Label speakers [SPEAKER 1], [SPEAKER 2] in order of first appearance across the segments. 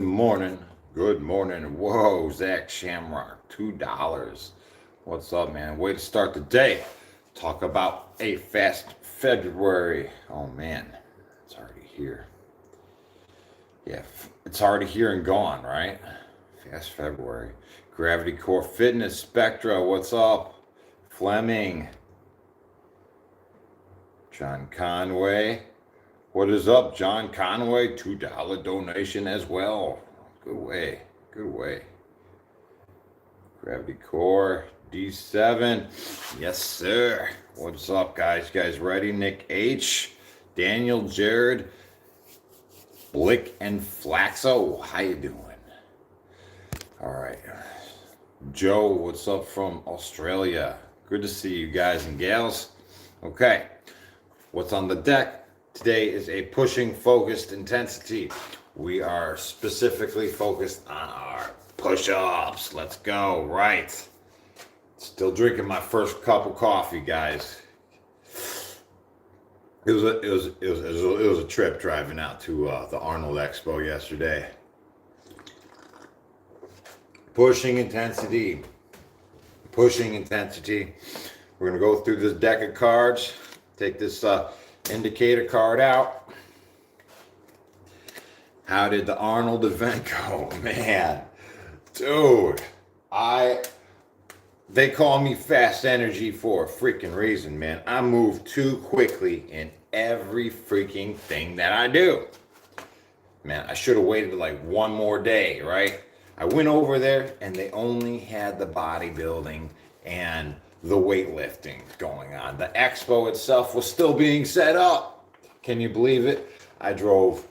[SPEAKER 1] Morning. Good morning. Whoa, Zach Shamrock, $2. What's up, man? Way to start the day. Talk about a fast February. Oh, man. It's already here. Yeah, it's already here and gone, right? Fast February. Gravity Core Fitness Spectra. What's up? Fleming. John Conway. What is up, John Conway? $2 donation as well. Good way. Good way. Gravity Core D7. Yes, sir. What's up, guys? You guys ready? Nick H. Daniel Jared. Blick and Flaxo. How you doing? All right. Joe, what's up from Australia? Good to see you guys and gals. Okay. What's on the deck? Today is a pushing focused intensity. We are specifically focused on our push-ups. Let's go. Right. Still drinking my first cup of coffee, guys. It was a trip driving out to the Arnold Expo yesterday. Pushing intensity. Pushing intensity. We're gonna go through this deck of cards. Take this indicator card out. How did the Arnold event go? Man, dude, they call me fast energy for a freaking reason, man. I move too quickly in every freaking thing that I do. Man, I should have waited like one more day, right? I went over there and they only had the bodybuilding and the weightlifting going on. The expo itself was still being set up. Can you believe it? I drove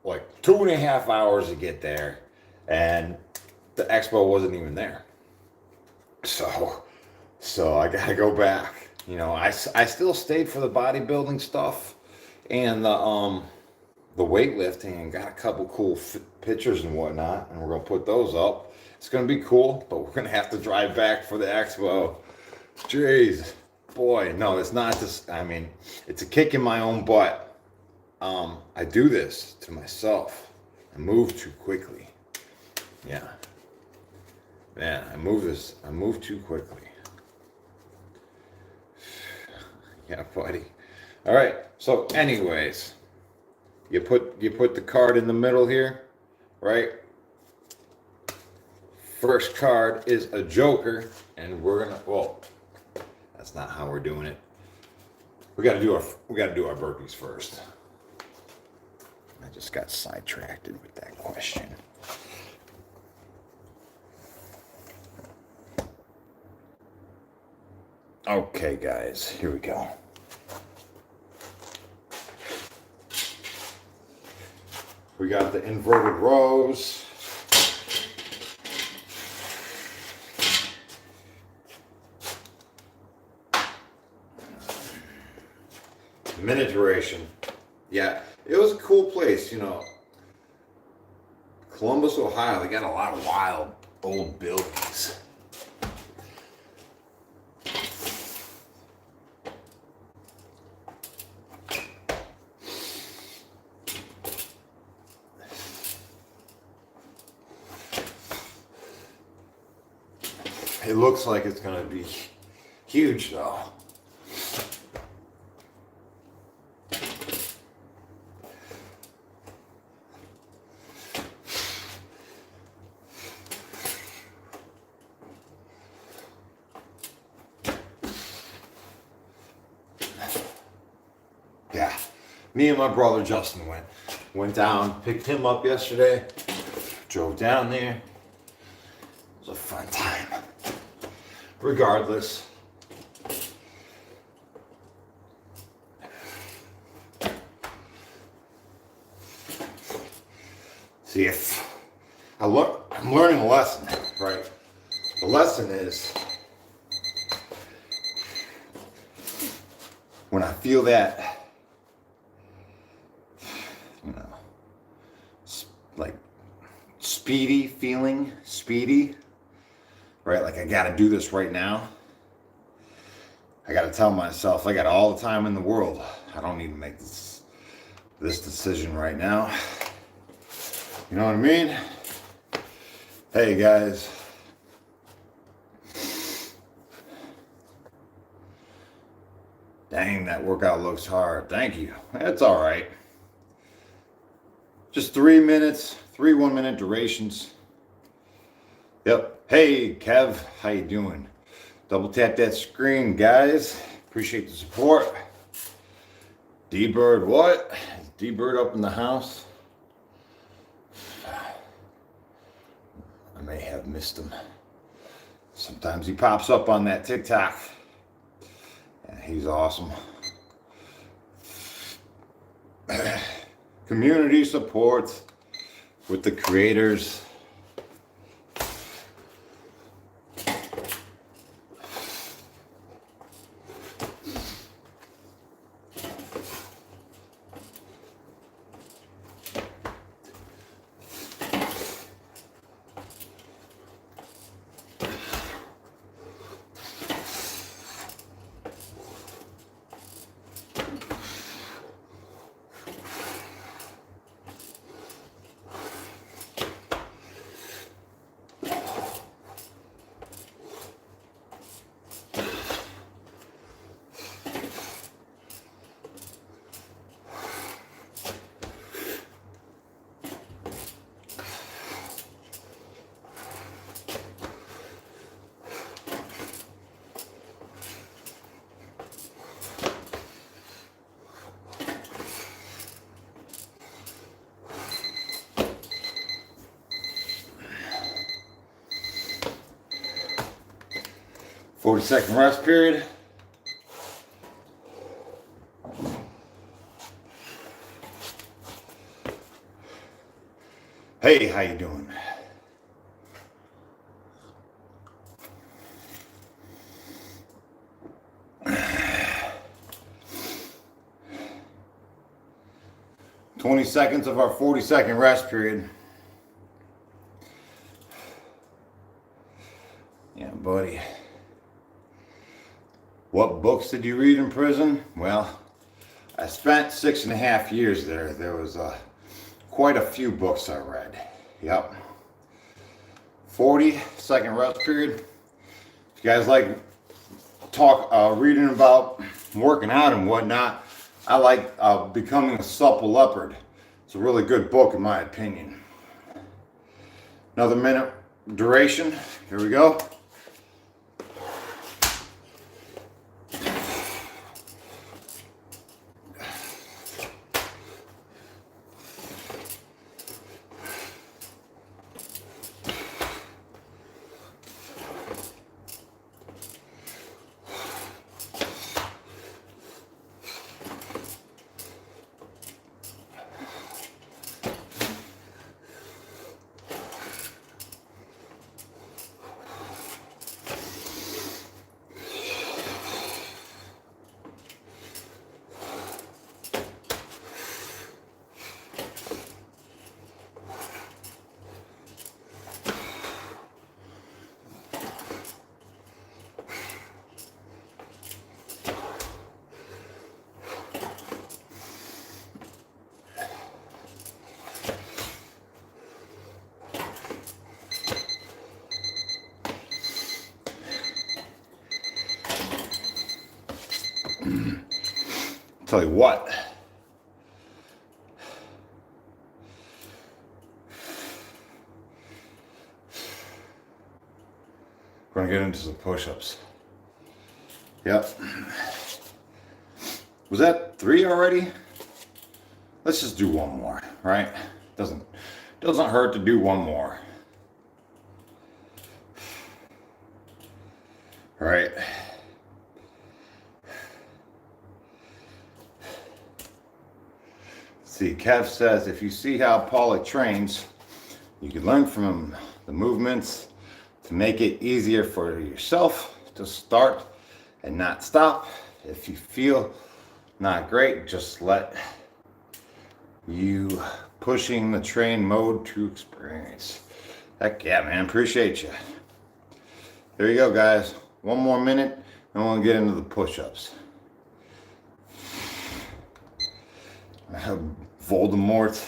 [SPEAKER 1] like 2.5 hours to get there and the expo wasn't even there. So I gotta go back. You know, I still stayed for the bodybuilding stuff and the weightlifting and got a couple cool pictures and whatnot, and we're gonna put those up. It's gonna be cool, but we're gonna have to drive back for the expo. Jeez, boy, no, it's not just, I mean, it's a kick in my own butt. I do this to myself. I move too quickly. Yeah. Man, I move too quickly. Yeah, buddy. All right, so anyways, you put the card in the middle here, right? First card is a joker, and we're gonna, well, that's not how we're doing it. We gotta do our burpees first. I just got sidetracked with that question. Okay, guys, here we go. We got the inverted rows. Minute duration. Yeah, it was a cool place, you know. Columbus, Ohio, they got a lot of wild old buildings. It looks like it's gonna be huge though. Yeah, me and my brother Justin went down, picked him up yesterday, drove down there. It was a fun time. Regardless, see, if I'm learning a lesson, right? The lesson is when I feel that, you know, like speedy, right? Like I gotta do this right now. I gotta tell myself I got all the time in the world. I don't need to make this decision right now. You know what I mean? Hey guys. Dang, that workout looks hard. Thank you. That's all right. Just 3 minutes, 3 1-minute durations. Yep. Hey, Kev, how you doing? Double tap that screen, guys. Appreciate the support. D-Bird, what? Is D-Bird up in the house? I may have missed him. Sometimes he pops up on that TikTok. Yeah, he's awesome. Community support with the creators. Second rest period. Hey, how you doing? "20 seconds of our 40-second rest period." Yeah, buddy. What books did you read in prison? Well, I spent 6.5 years there. There was quite a few books I read. Yep. 40-second rest period. If you guys like reading about working out and whatnot, I like Becoming a Supple Leopard. It's a really good book in my opinion. Another minute duration. Here we go. Tell you what, we're gonna get into some push-ups. Yep. Was that 3 already? Let's just do one more, right? Doesn't hurt to do one more. All right. See, Kev says, if you see how Paula trains, you can learn from the movements to make it easier for yourself to start and not stop. If you feel not great, just let you pushing the train mode to experience. Heck yeah, man. Appreciate you. There you go, guys. One more minute and we'll get into the push-ups. Voldemort.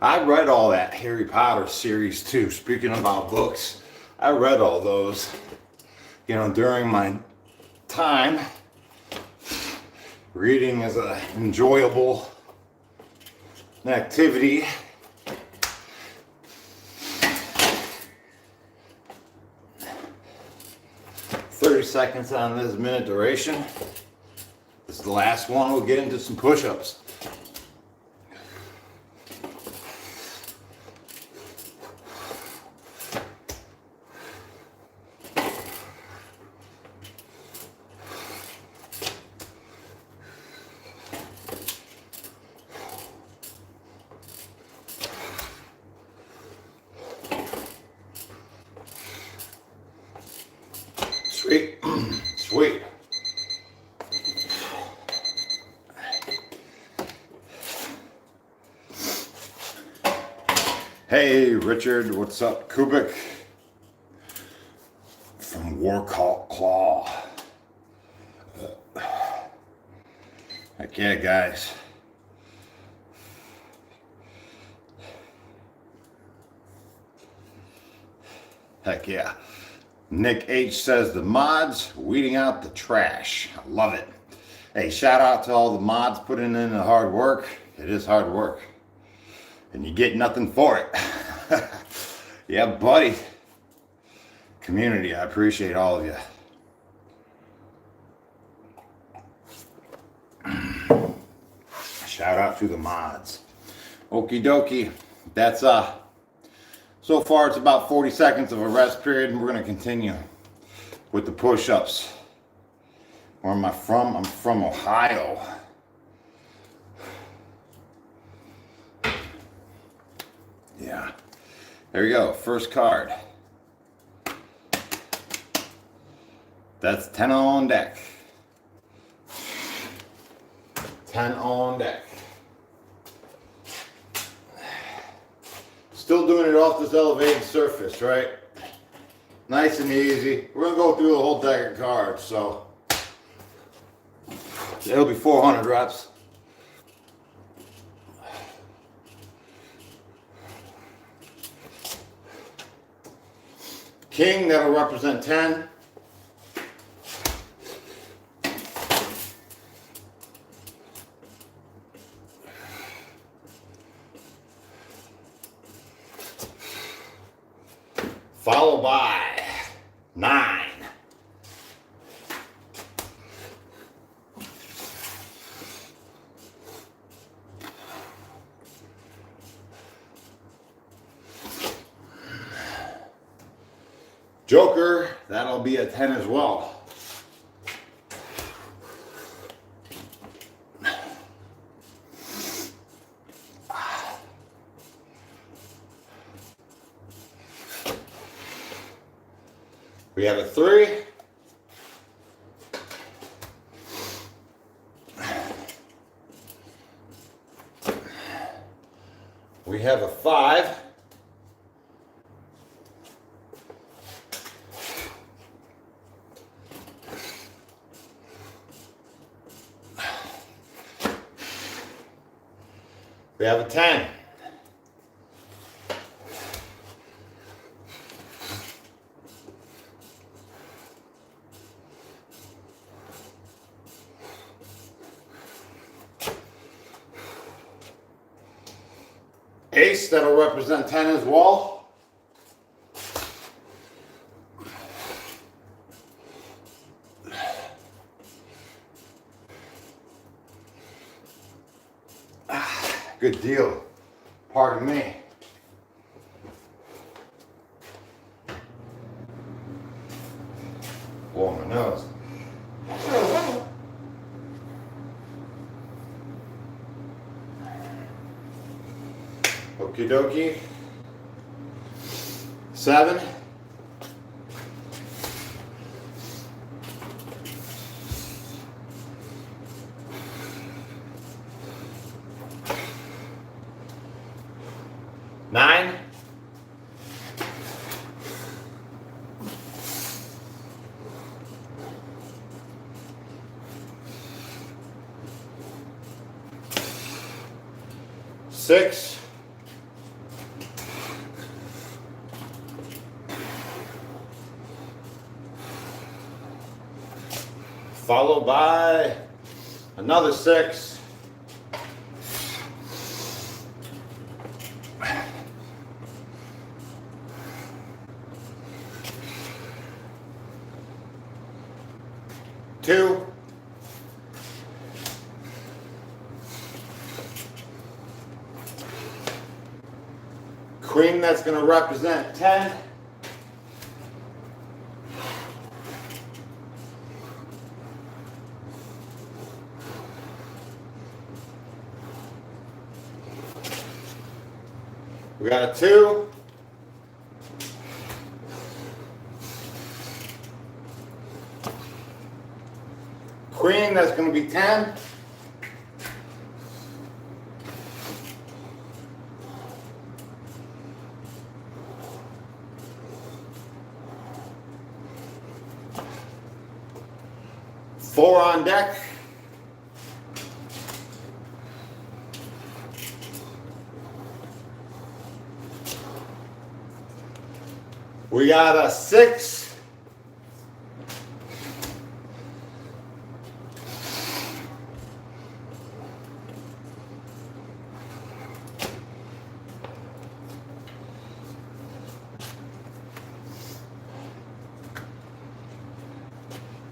[SPEAKER 1] I read all that Harry Potter series too. Speaking about books, I read all those, you know, during my time. Reading is an enjoyable activity. Seconds on this minute duration. This is the last one. We'll get into some push-ups. Sweet. Sweet. Hey, Richard, what's up? Kubik from Warcall Claw. Heck yeah, guys. Heck yeah. Nick H says the mods weeding out the trash. I love it. Hey, shout out to all the mods putting in the hard work. It is hard work. And you get nothing for it. Yeah, buddy. Community, I appreciate all of you. Shout out to the mods. Okie dokie. That's so far it's about 40 seconds of a rest period, and we're gonna continue with the push-ups. Where am I from? I'm from Ohio. Yeah. There you go. First card. That's 10 on deck. 10 on deck. Still doing it off this elevated surface, right? Nice and easy. We're gonna go through the whole deck of cards, so it'll be 400 reps. King, that'll represent 10. Followed by 9. Joker, that'll be a 10 as well. We have a 3. We have a 5. We have a 10. Ace, that'll represent 10 as well. Good deal. Pardon me. Blow my nose. Okie dokie. 7. Nine. 6. followed by another 6. Two. Queen, that's going to represent 10. We got a 2. Queen, that's going to be 10. Four on deck. We got a 6.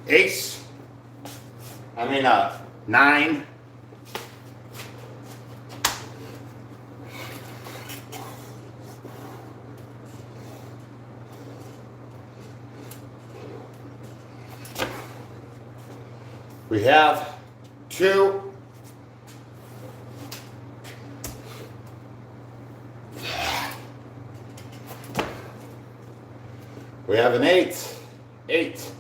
[SPEAKER 1] Ace. 9. We have 2. We have an 8. 8.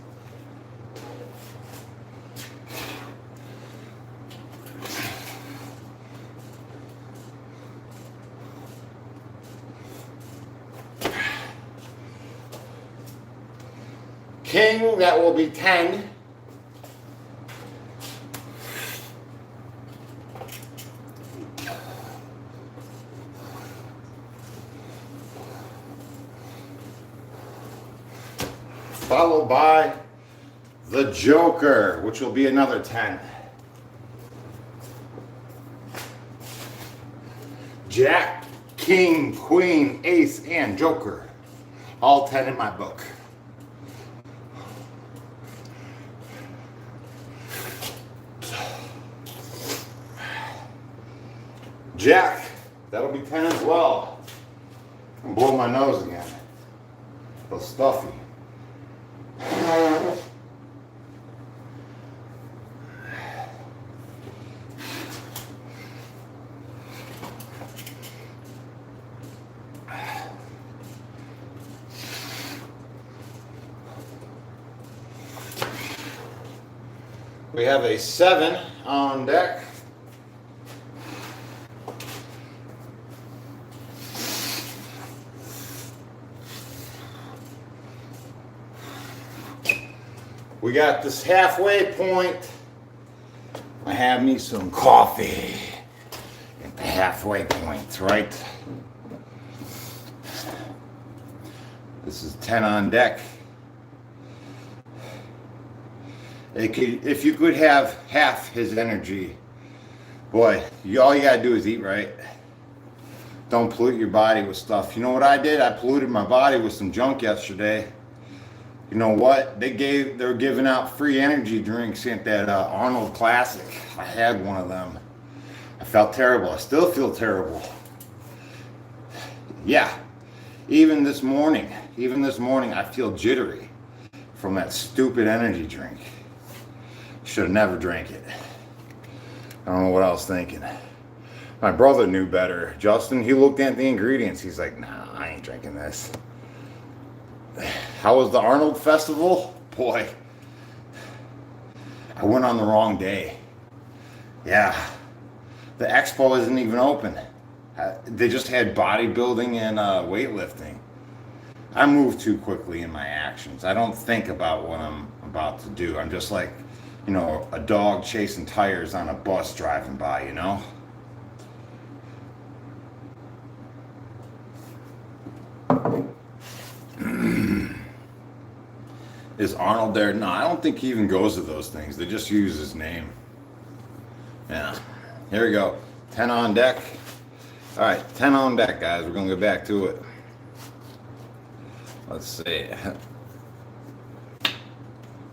[SPEAKER 1] King, that will be 10. Followed by the Joker, which will be another 10. Jack, King, Queen, Ace, and Joker. All 10 in my book. Jack, that'll be 10 as well. I'm blowing my nose again. A little stuffy. We have a 7 on deck. We got this halfway point. I have me some coffee at the halfway point, right? This is 10 on deck. If you could have half his energy, boy, all you gotta do is eat right. Don't pollute your body with stuff. You know what I did? I polluted my body with some junk yesterday. You know what? They're giving out free energy drinks at that Arnold Classic. I had one of them. I felt terrible. I still feel terrible. Yeah. Even this morning, I feel jittery from that stupid energy drink. Should have never drank it. I don't know what I was thinking. My brother knew better. Justin, he looked at the ingredients. He's like, nah, I ain't drinking this. How was the Arnold Festival? Boy, I went on the wrong day. Yeah, the expo isn't even open. They just had bodybuilding and weightlifting. I move too quickly in my actions. I don't think about what I'm about to do. I'm just like, you know, a dog chasing tires on a bus driving by, you know? Is Arnold there? No, I don't think he even goes to those things. They just use his name. Yeah. Here we go. 10 on deck. All right, 10 on deck, guys. We're going to get back to it. Let's see.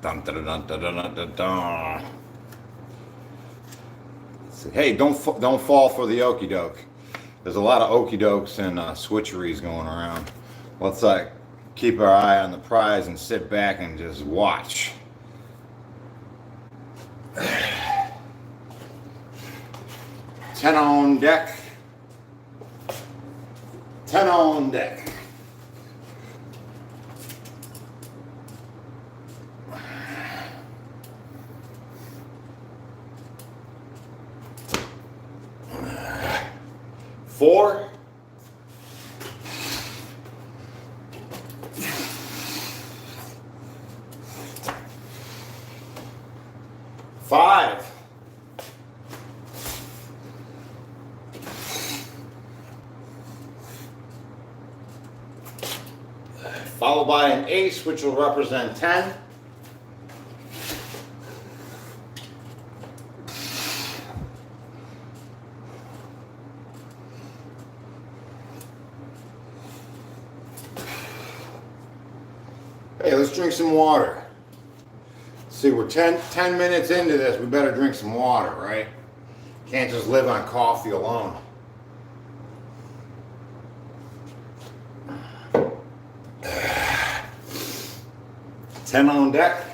[SPEAKER 1] Dun, dun, dun, dun, dun, dun, dun. Let's see. Hey, don't fall for the okie doke. There's a lot of okie dokes and switcheries going around. Let's keep our eye on the prize and sit back and just watch. 10 on deck. 10 on deck. Four. Five. Followed by an ace, which will represent 10. Hey, let's drink some water. See, we're 10 minutes into this. We better drink some water, right? Can't just live on coffee alone. Ten on deck.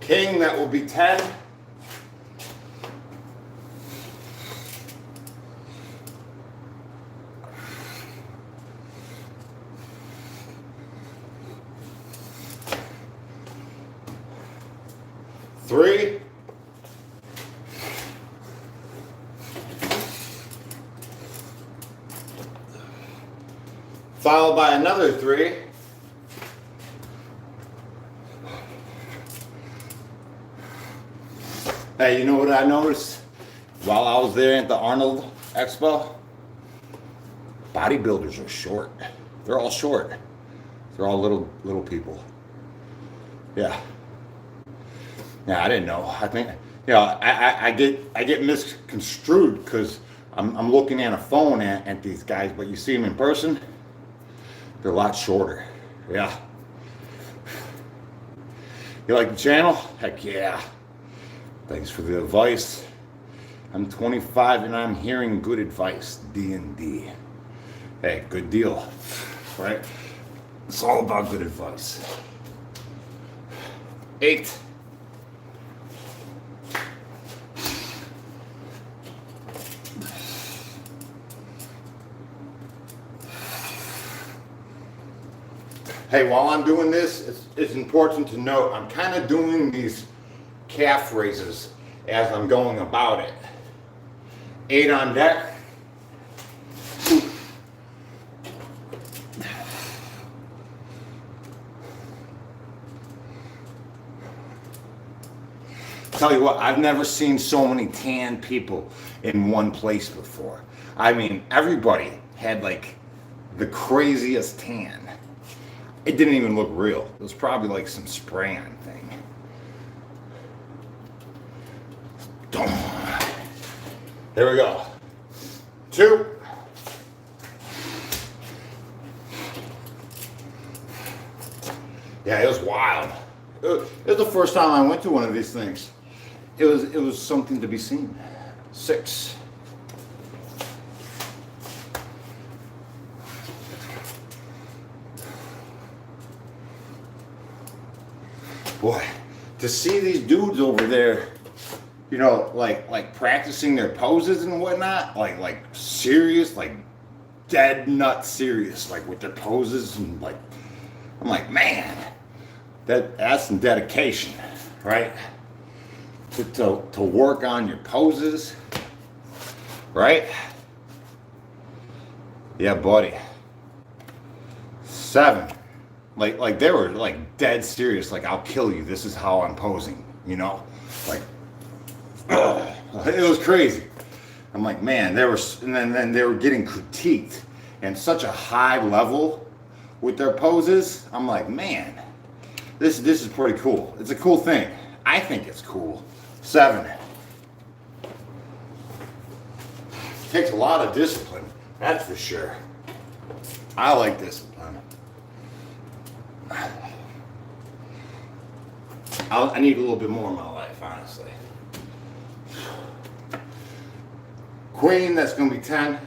[SPEAKER 1] King, that will be 10. Three. Followed by another 3. Hey, you know what I noticed while I was there at the Arnold Expo? Bodybuilders are short. They're all short. They're all little people. Yeah. Yeah, I didn't know. I think, you know, I get misconstrued because I'm looking at a phone at these guys, but you see them in person, they're a lot shorter. Yeah. You like the channel? Heck yeah. Thanks for the advice. I'm 25 and I'm hearing good advice. D&D. Hey, good deal, right? It's all about good advice. 8. Hey, while I'm doing this, it's important to note I'm kind of doing these calf raises as I'm going about it. 8 on deck. Tell you what, I've never seen so many tan people in one place before. I mean, everybody had like the craziest tan. It didn't even look real. It was probably like some spray-on thing. Here we go. 2. Yeah, it was wild. It was the first time I went to one of these things. It was something to be seen. 6. Boy, to see these dudes over there, you know, like practicing their poses and whatnot, like serious, like dead nut serious, like with their poses and like, I'm like, man, that's some dedication, right? To work on your poses, right? Yeah, buddy. 7.
[SPEAKER 2] Like they were like dead serious. Like, I'll kill you. This is how I'm posing. You know, like it was crazy. I'm like, man, then they were getting critiqued and such a high level with their poses. I'm like, man, this is pretty cool. It's a cool thing. I think it's cool. 7. Takes a lot of discipline, that's for sure. I like discipline. I need a little bit more in my life, honestly. Queen, that's gonna be 10.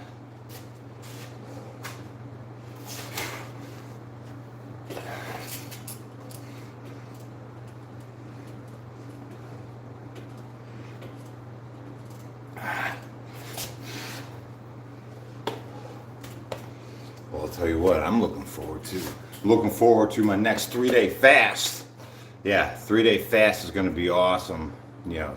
[SPEAKER 2] Well, I'll tell you what, I'm looking forward to my next 3-day fast. Yeah, 3-day fast is gonna be awesome. You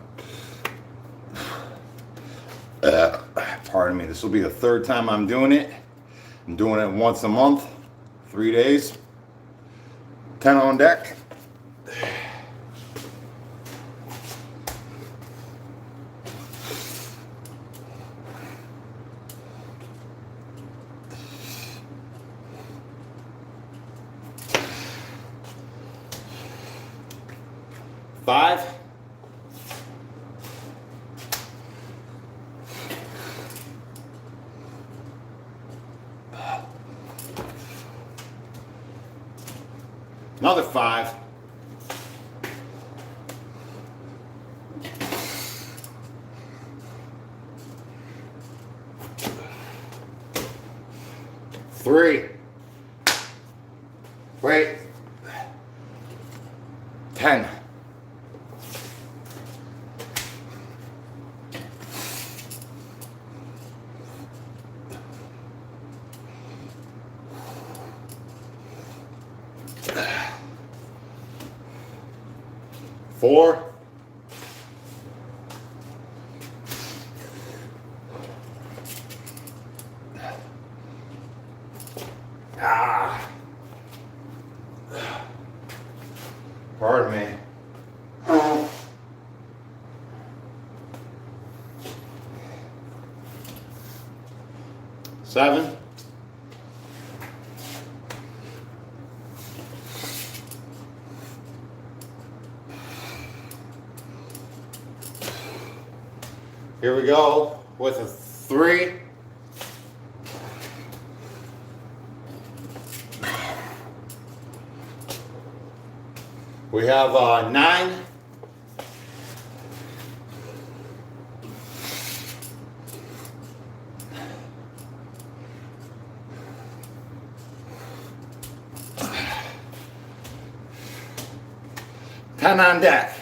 [SPEAKER 2] know, pardon me, this will be the 3rd time I'm doing it. I'm doing it once a month, 3 days, 10 on deck. Five. Another 5. Three. Wait. 10. Four. Pardon me. 7. Here we go with a 3. We have 9. Ten on deck.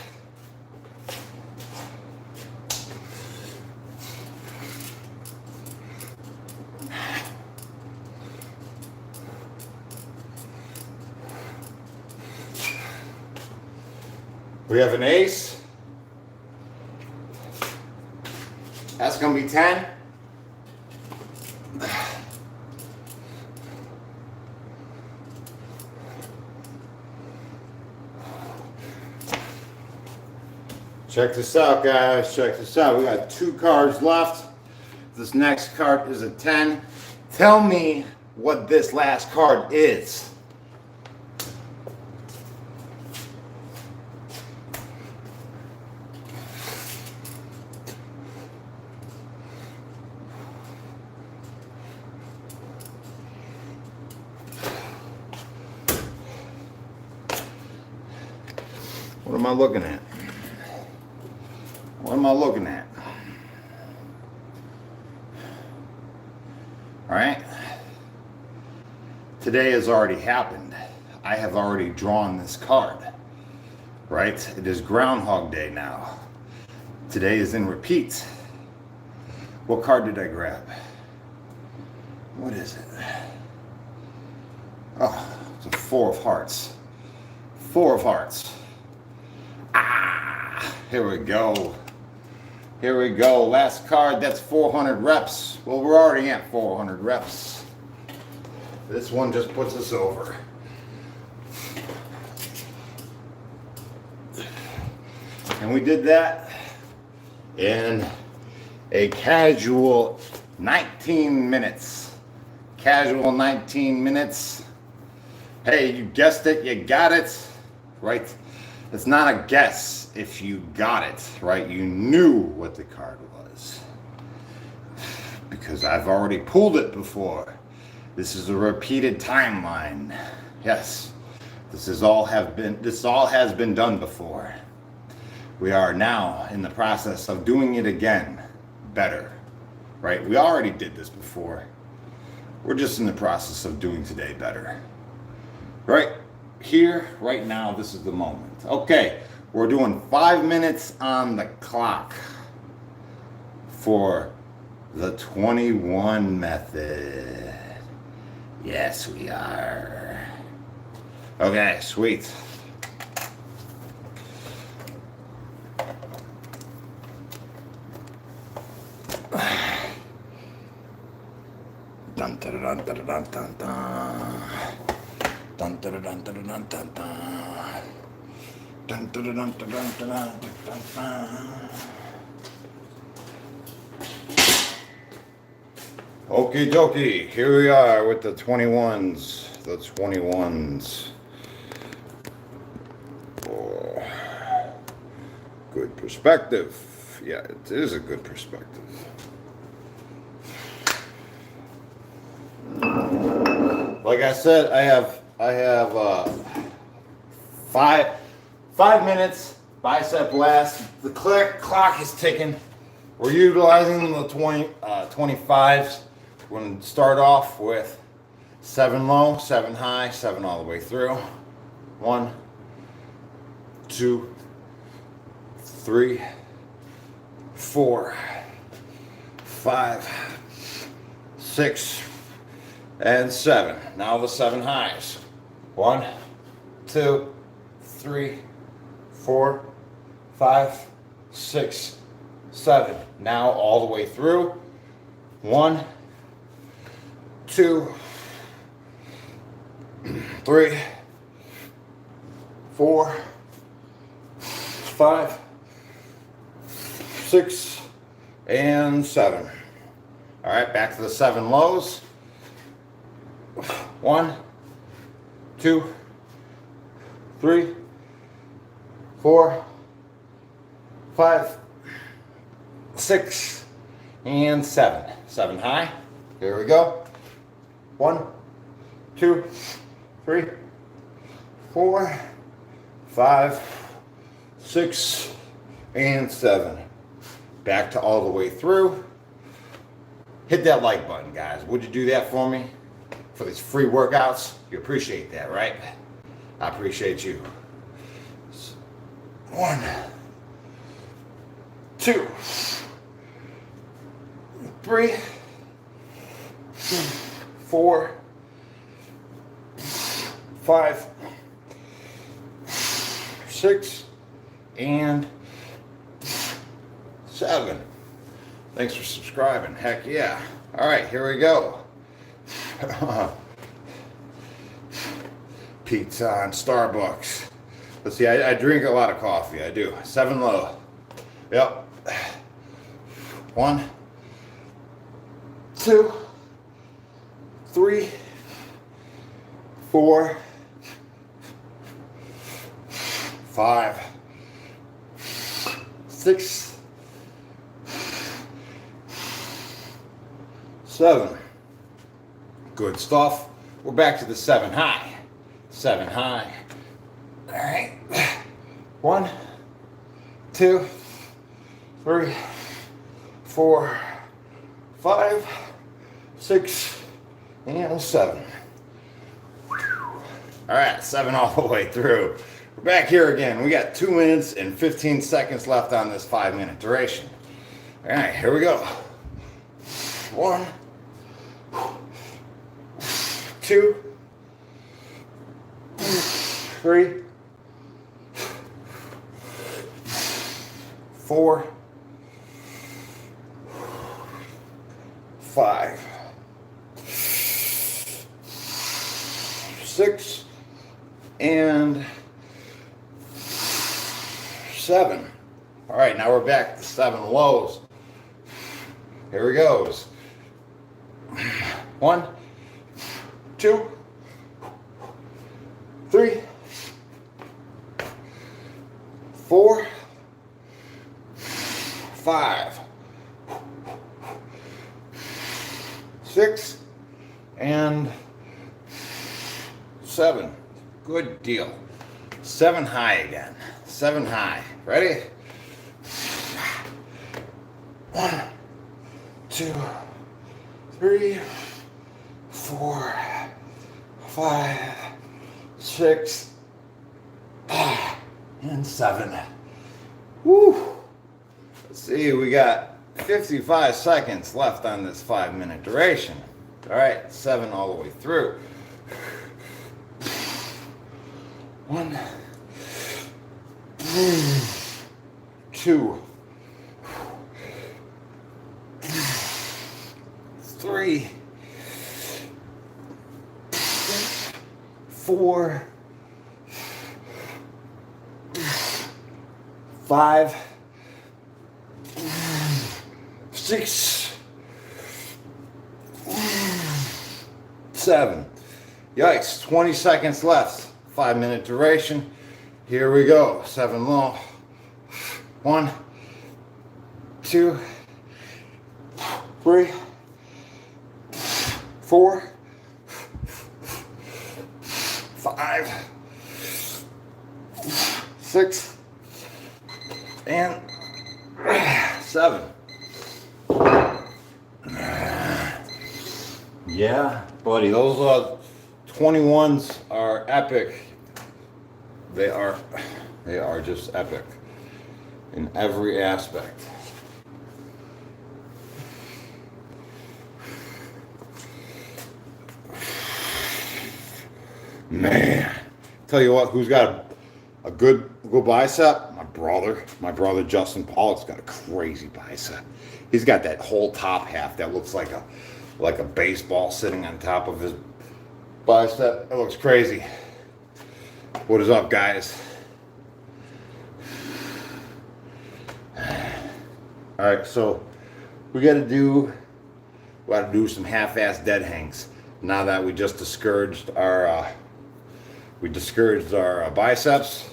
[SPEAKER 2] We have an ace. That's going to be 10. Check this out, guys. Check this out. We got 2 cards left. This next card is a 10. Tell me what this last card is. What am I looking at? What am I looking at? All right. Today has already happened. I have already drawn this card. Right? It is Groundhog Day now. Today is in repeat. What card did I grab? What is it? Oh, it's a 4 of hearts. 4 of hearts. Here we go. Here we go. Last card, that's 400 reps. Well, we're already at 400 reps. This one just puts us over. And we did that in a casual 19 minutes. Casual 19 minutes. Hey, you guessed it, you got it, right? It's not a guess if you got it, right? You knew what the card was. Because I've already pulled it before. This is a repeated timeline. Yes. This all has been done before. We are now in the process of doing it again, better, right? We already did this before. We're just in the process of doing today better. Right here, right now, this is the moment. Okay, we're doing 5 minutes on the clock for the 21 method. Yes, we are. Okay, sweet. Dun, dun, dun, dun, dun, dun, dun. Dun, dun, dun, dun, dun, dun, dun. Dun, dun, dun, dun, dun, dun, dun, dun. Okie dokie, here we are with the 21s. The 21s. Oh, good perspective. Yeah, it is a good perspective. Like I said, I have 5 minutes bicep blast. The clock is ticking. We're utilizing the 25s. We're going to start off with 7 low, 7 high, 7 all the way through. 1, 2, 3, 4, 5, 6, and 7. Now the 7 highs. 1, 2, 3, 4, 5, 6, 7. Now all the way through. 1, 2, 3, 4, 5, 6, and 7. All right, back to the 7 lows. 1, 2, 3, 4, 5, 6, and 7. 7 high. Here we go. 1, 2, 3, 4, 5, 6, and 7. Back to all the way through. Hit that like button, guys. Would you do that for me? For these free workouts? You appreciate that, right? I appreciate you. 1, 2, 3, 4, 5, 6, and 7. Thanks for subscribing. Heck yeah. All right, here we go. Pizza and Starbucks. Let's see, I drink a lot of coffee. I do. 7 low. Yep. 1, 2, 3, 4, 5, 6, 7. Good stuff. We're back to the 7 high. 7 high. All right. 1, 2, 3, 4, 5, 6, and 7. All right, 7 all the way through. We're back here again. We got 2 minutes and 15 seconds left on this 5-minute duration. All right, here we go. 1, 2, 3, 4, 5, 6, and 7.
[SPEAKER 1] All right, now we're back to 7 lows. Here he goes. 1, 2, 3, 4, 5, 6, and 7. Good deal. 7 high again. 7 high. Ready? 1, 2, 3, 4, 5, 6, and 7. Woo! Let's see, we got 55 seconds left on this 5-minute duration. All right, 7 all the way through. 1, 2, 3, 4, 5, 6, 7. Yikes, 20 seconds left. 5-minute duration. Here we go. 7 low. 1, 2, 3, 4, 5, 6, and 7. Yeah, buddy, those 21s are epic. They are just epic in every aspect. Man, tell you what, who's got a good bicep? My brother Justin Pollock's got a crazy bicep. He's got that whole top half that looks like a baseball sitting on top of his bicep. It looks crazy. What is up, guys? All right, so we got to do some half-ass dead hangs. Now that we just discouraged our biceps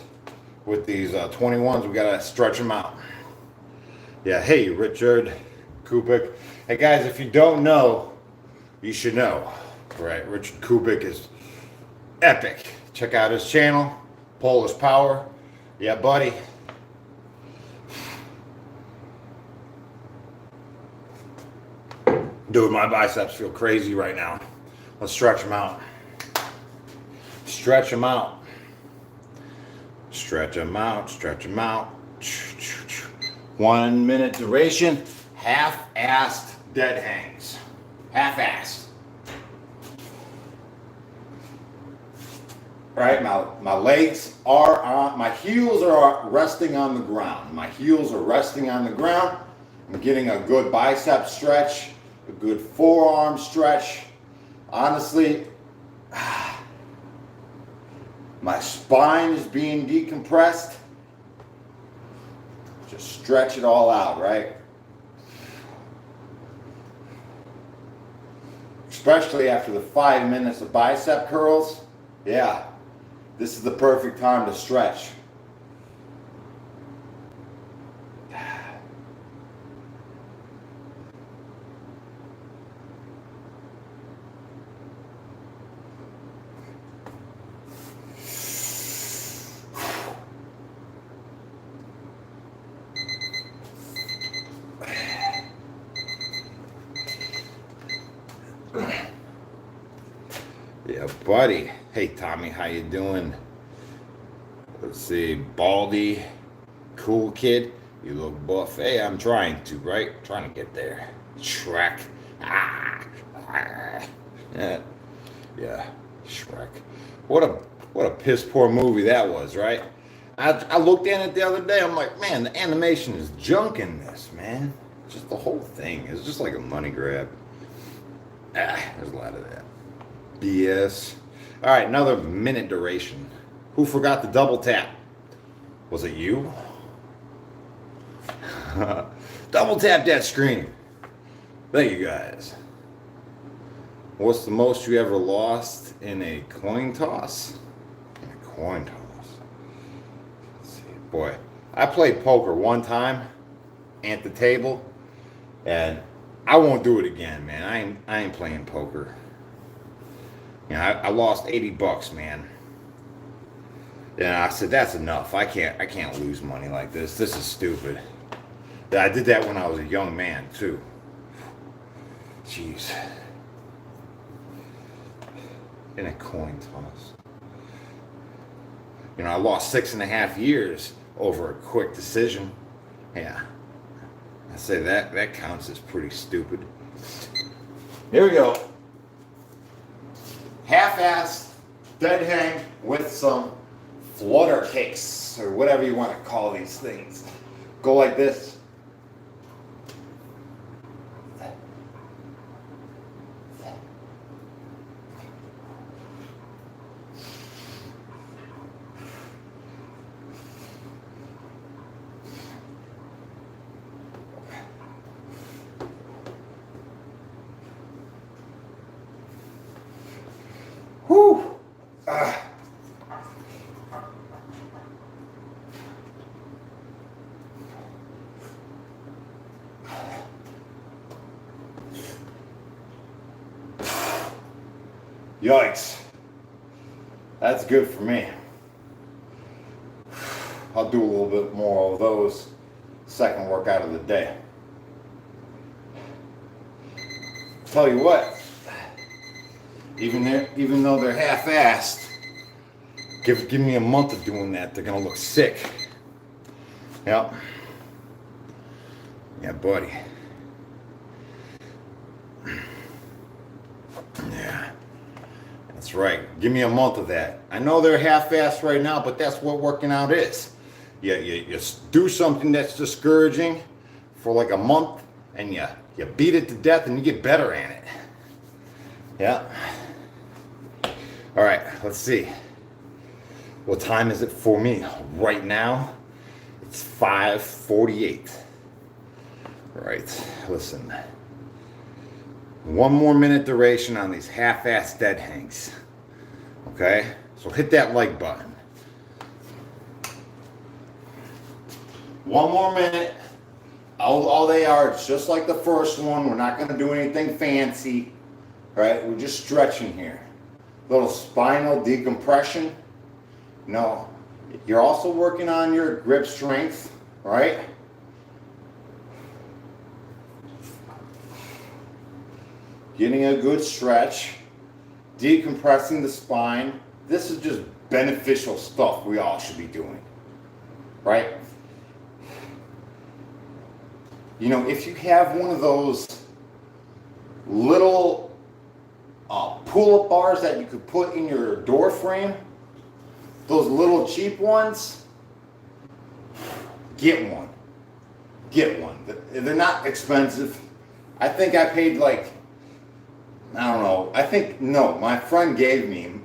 [SPEAKER 1] with these 21s, we got to stretch them out. Yeah, hey, Richard Kubik. Hey, guys, if you don't know, you should know. Right, Richard Kubik is epic. Check out his channel, Polish Power. Yeah, buddy. Dude, my biceps feel crazy right now. Let's stretch them out. Stretch them out. Stretch them out. Stretch them out. 1 minute duration. Half-assed dead hangs. Half-assed. Right, my legs are on, my heels are resting on the ground. My heels are resting on the ground. I'm getting a good bicep stretch, a good forearm stretch. Honestly, my spine is being decompressed. Just stretch it all out, right? Especially after the 5 minutes of bicep curls. Yeah. This is the perfect time to stretch. Yeah, buddy. Hey, Tommy, how you doing? Let's see, Baldy, cool kid. You look buff. Hey, I'm trying to, right? Trying to get there. Shrek. Yeah, Shrek. What a piss poor movie that was, right? I looked at it the other day. I'm like, man, the animation is junk in this, man. Just the whole thing is just like a money grab. There's a lot of that. BS. All right, another minute duration. Who forgot the double tap? Was it you? Double tap that screen. Thank you guys. What's the most you ever lost in a coin toss? In a coin toss. Let's see. Boy, I played poker one time at the table, and I won't do it again, man. I ain't playing poker. You know, I lost $80, man. And I said, that's enough. I can't lose money like this. This is stupid. I did that when I was a young man too. Jeez. In a coin toss. You know, I lost 6.5 years over a quick decision. Yeah. I say that counts as pretty stupid. Here we go. Half-assed dead hang with some flutter kicks, or whatever you want to call these things. Go like this. Whew. Yikes. That's good for me. I'll do a little bit more of those second workout of the day. Tell you what, even though they're half-assed, give me a month of doing that, they're gonna look sick. Yep. Yeah, buddy. Yeah. That's right. Give me a month of that. I know they're half-assed right now, but that's what working out is. You do something that's discouraging for like a month, and you beat it to death, and you get better at it. Yeah. All right, let's see. What time is it for me? Right now, it's 5:48. All right, listen. 1 more minute duration on these half-assed dead hangs. Okay? So hit that like button. 1 more minute. All they are, it's just like the first one. We're not going to do anything fancy. Right? We're just stretching here. Little spinal decompression. No. You're also working on your grip strength. Right? Getting a good stretch, decompressing the spine. This is just beneficial stuff we all should be doing, right? You know, if you have one of those little pull-up bars that you could put in your door frame, those little cheap ones, get one. Get one. They're not expensive. I think I paid like, I don't know. My friend gave me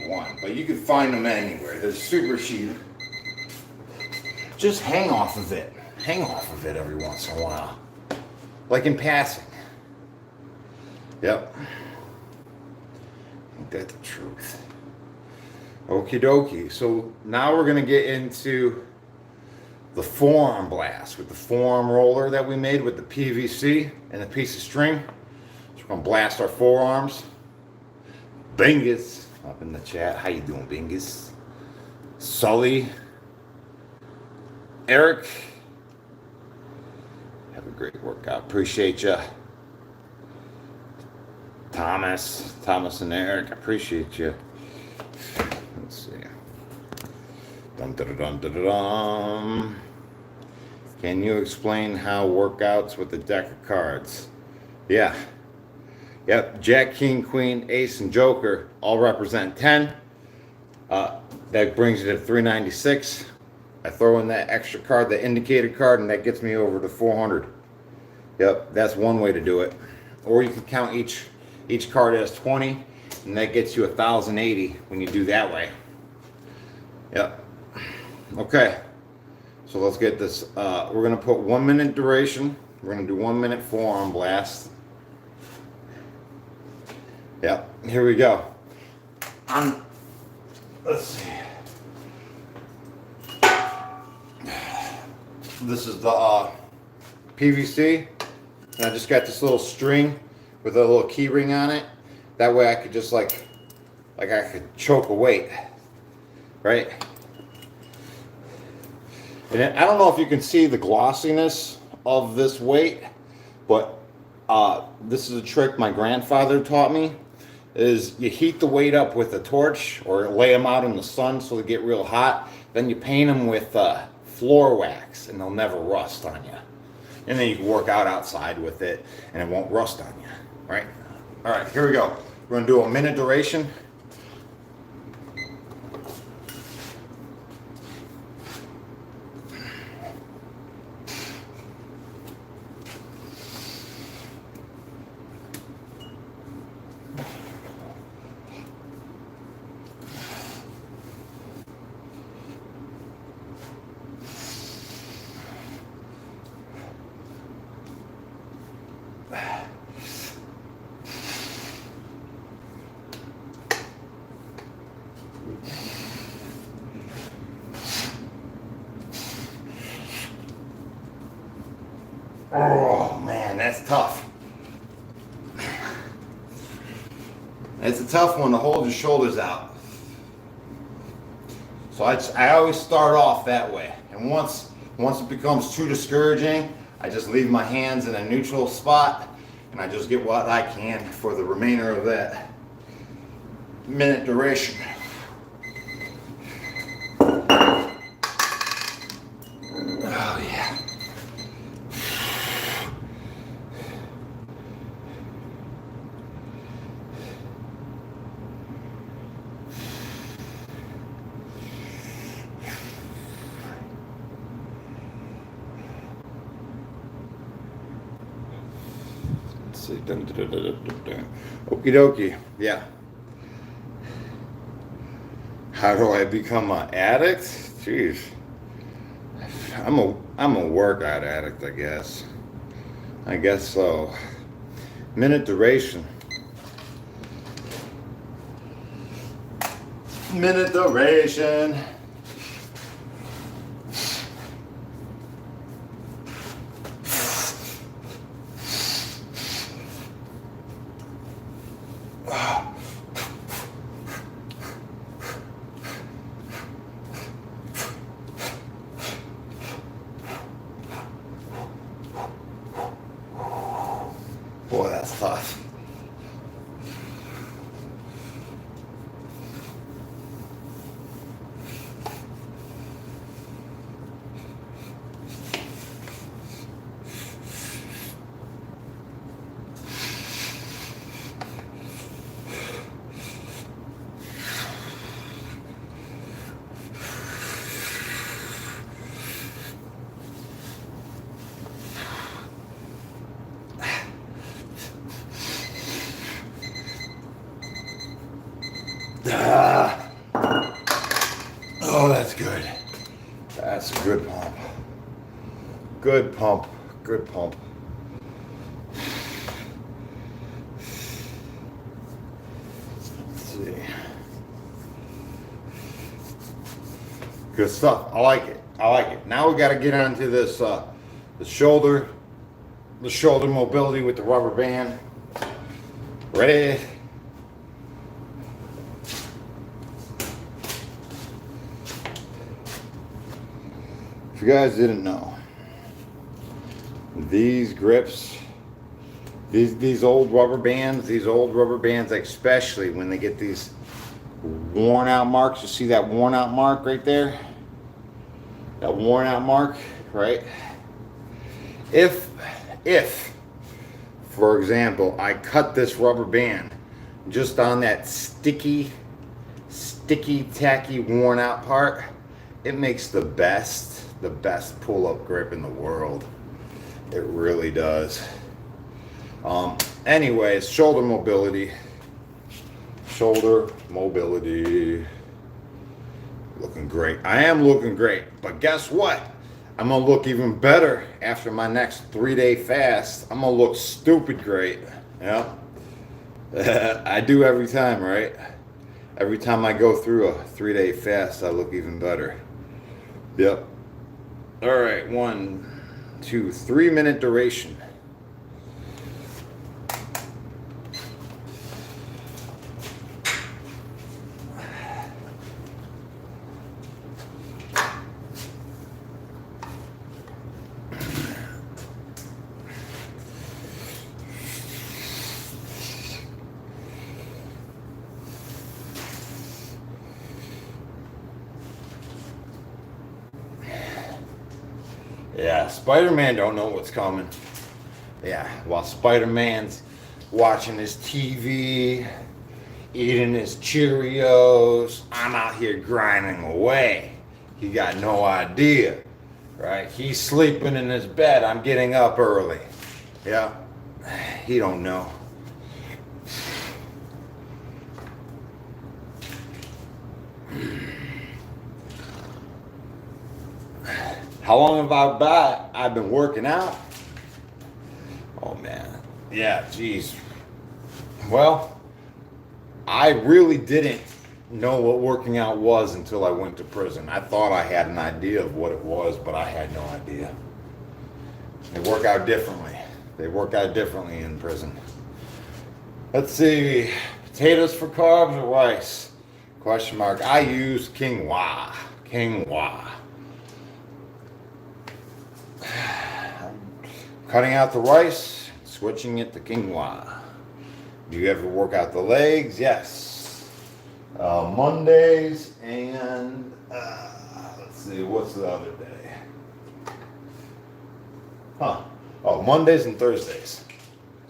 [SPEAKER 1] one, but you could find them anywhere. They're super cheap. Just hang off of it. Hang off of it every once in a while. Like in passing. Yep. Ain't that the truth? Okie dokie. So now we're going to get into the forearm blast with the forearm roller that we made with the PVC and a piece of string. We're gonna blast our forearms. Bingus up in the chat. How you doing, Bingus? Sully, Eric. Have a great workout. Appreciate you. Thomas and Eric. Appreciate you. Let's see. Dum dum dum dum dum. Can you explain how workouts with the deck of cards? Yeah. Yep, Jack, King, Queen, Ace, and Joker all represent 10. That brings it to 396. I throw in that extra card, the indicated card, and that gets me over to 400. Yep, that's one way to do it. Or you can count each card as 20, and that gets you 1,080 when you do that way. Yep. Okay.
[SPEAKER 2] So let's get this. We're gonna put 1 minute duration. We're gonna do 1 minute forearm blast. Yep, here we go. Let's see. This is the PVC. And I just got this little string with a little key ring on it. That way I could just like I could choke a weight, right? And I don't know if you can see the glossiness of this weight, but this is a trick my grandfather taught me. Is you heat the weight up with a torch or lay them out in the sun so they get real hot. Then you paint them with floor wax and they'll never rust on you. And then you can work out outside with it and it won't rust on you, right? All right, here we go. We're gonna do a minute duration. Oh man, that's tough. It's a tough one to hold your shoulders out. So I always start off that way. And once it becomes too discouraging, I just leave my hands in a neutral spot and I just get what I can for the remainder of that minute duration. Oh yeah. Let's see. Dun, dun, dun, dun, dun, dun. Okie dokie. Yeah. How do I become an addict? Jeez. I'm a workout addict, I guess. I guess so. Minute duration. Minute duration. Boy, that's tough. Oh, that's good. That's a good pump. Good pump. Good pump. Let's see. Good stuff. I like it. I like it. Now we got to get onto this the shoulder mobility with the rubber band. Ready? If you guys didn't know, these grips, these old rubber bands, especially when they get these worn out marks, you see that worn out mark right there? That worn out mark, right? If, for example, I cut this rubber band just on that sticky, tacky, worn out part, it makes the best pull-up grip in the world. It really does. Anyways, shoulder mobility. Looking great. I am looking great. But guess what?
[SPEAKER 1] I'm gonna look even better after my next 3-day fast. I'm gonna look stupid great. Yeah. I do every time, right? Every time I go through a 3-day fast, I look even better. Yep. All right, 1, 2, 3 minute duration. Yeah, Spider-Man don't know what's coming. Yeah, while Spider-Man's watching his TV, eating his Cheerios, I'm out here grinding away. He got no idea, right? He's sleeping in his bed. I'm getting up early. Yeah, he don't know. How long have I've been working out? Oh man, yeah, geez. Well, I really didn't know what working out was until I went to prison. I thought I had an idea of what it was, but I had no idea. They work out differently. They work out differently in prison. Let's see, potatoes for carbs or rice? Question mark. I use quinoa. Quinoa. Cutting out the rice, switching it to quinoa. Do you ever work out the legs? Yes. Mondays and let's see, what's the other day? Oh, Mondays and Thursdays.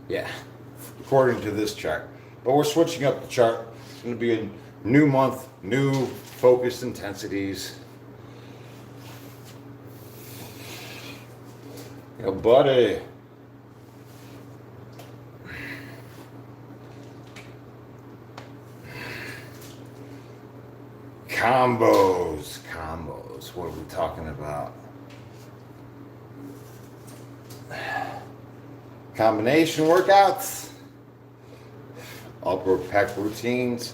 [SPEAKER 1] Yeah, according to this chart. But we're switching up the chart. It's going to be a new month, new focused intensities. Yo, buddy. Combos. What are we talking about? Combination workouts. Upper pec routines.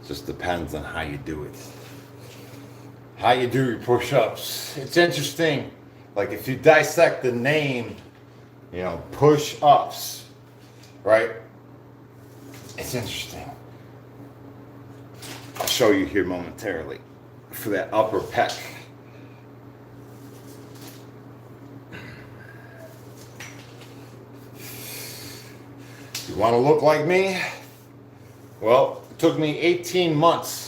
[SPEAKER 1] Just depends on how you do it. How you do your push-ups. It's interesting. Like if you dissect the name, push-ups, right? It's interesting. I'll show you here momentarily for that upper pec. You want to look like me? Well, it took me 18 months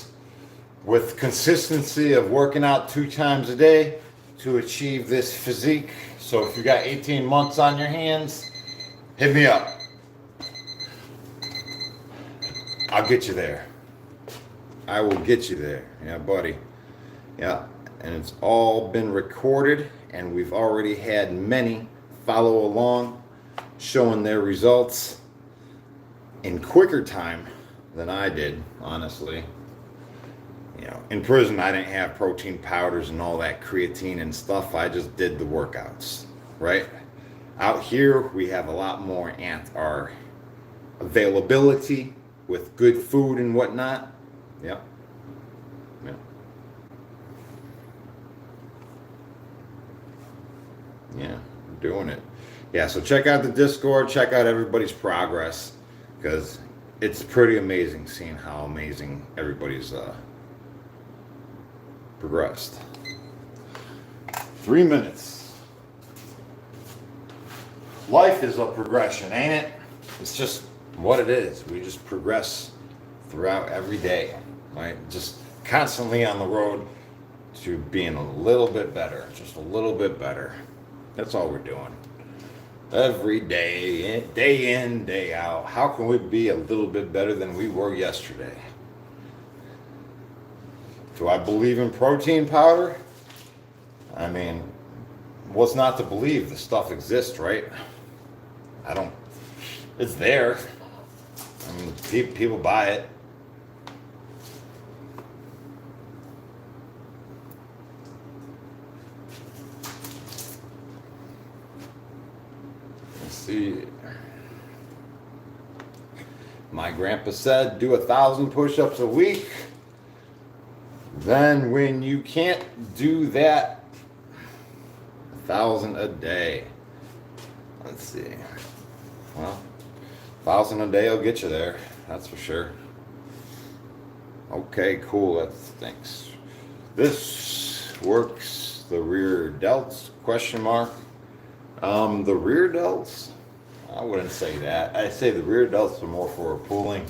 [SPEAKER 1] with consistency of working out 2 times a day to achieve this physique. So if you got 18 months on your hands, hit me up. I'll get you there. I will get you there. Yeah, buddy. Yeah, and it's all been recorded, and we've already had many follow along, showing their results in quicker time than I did, honestly. In prison, I didn't have protein powders and all that creatine and stuff. I just did the workouts, right? Out here, we have a lot more our availability with good food and whatnot. Yep. Yeah, we're doing it. Yeah, so check out the Discord, check out everybody's progress, because it's pretty amazing seeing how amazing everybody's progressed. 3 minutes. Life is a progression, ain't it? It's just what it is. We just progress throughout every day, right? Just constantly on the road to being a little bit better, just a little bit better. That's all we're doing. Every day, day in, day out. How can we be a little bit better than we were yesterday? Do I believe in protein powder? I mean, what's not to believe? The stuff exists, right? It's there. I mean, people buy it. see. My grandpa said do 1,000 push-ups a week. Then when you can't do that, 1,000 a day. Let's see. Well, 1,000 a day will get you there. That's for sure. Okay, cool. That stinks. This works. The rear delts? Question mark. The rear delts? I wouldn't say that. I say the rear delts are more for pulling.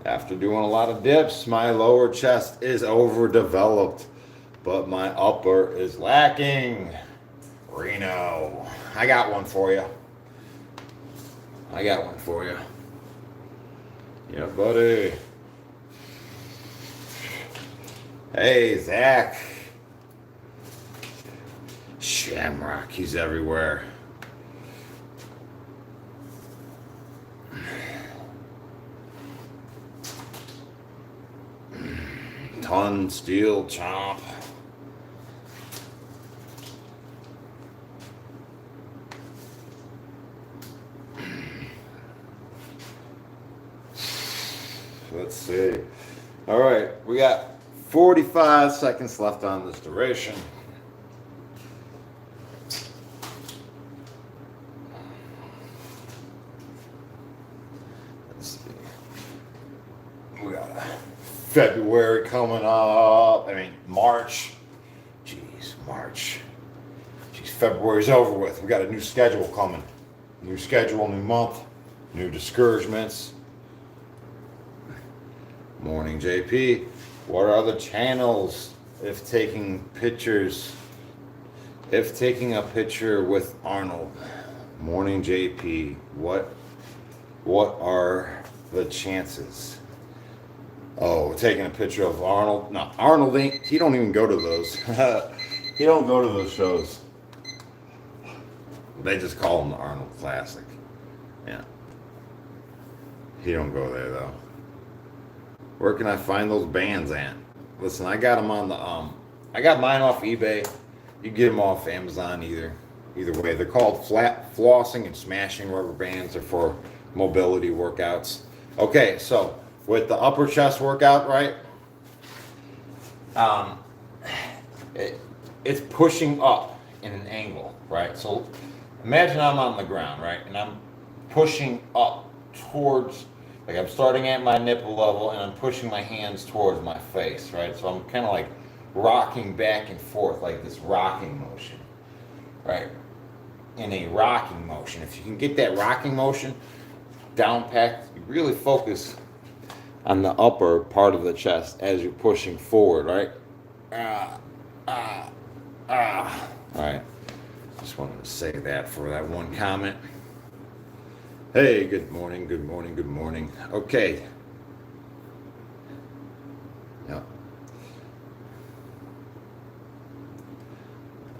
[SPEAKER 1] After doing a lot of dips, my lower chest is overdeveloped, but my upper is lacking. Reno, I got one for you. I got one for you. Yeah, buddy. Hey, Zach. Shamrock, he's everywhere. Ton, steel, chomp. Let's see. All right, we got 45 seconds left on this duration. Let's see. We got February coming up. I mean, March. Jeez, March. Jeez, February's over with. We got a new schedule coming. New schedule, new month, new discouragements. Morning, JP. What are other channels if taking pictures? If taking a picture with Arnold. Morning, JP. What are the chances? Oh, taking a picture of Arnold? No, Arnold ain't. He don't even go to those. He don't go to those shows. They just call him the Arnold Classic. Yeah. He don't go there though. Where can I find those bands at? Listen, I got them on the I got mine off eBay. You get them off Amazon either way. They're called flat flossing and smashing rubber bands. They're for mobility workouts. Okay, so with the upper chest workout, right? It's pushing up in an angle, right? So imagine I'm on the ground, right? And I'm pushing up towards, like I'm starting at my nipple level and I'm pushing my hands towards my face, right? So I'm kind of like rocking back and forth, like this rocking motion, right? In a rocking motion. If you can get that rocking motion down packed, you really focus on the upper part of the chest as you're pushing forward, right? All right. Just wanted to say that for that one comment. Hey, good morning, good morning, good morning. Okay. Yep.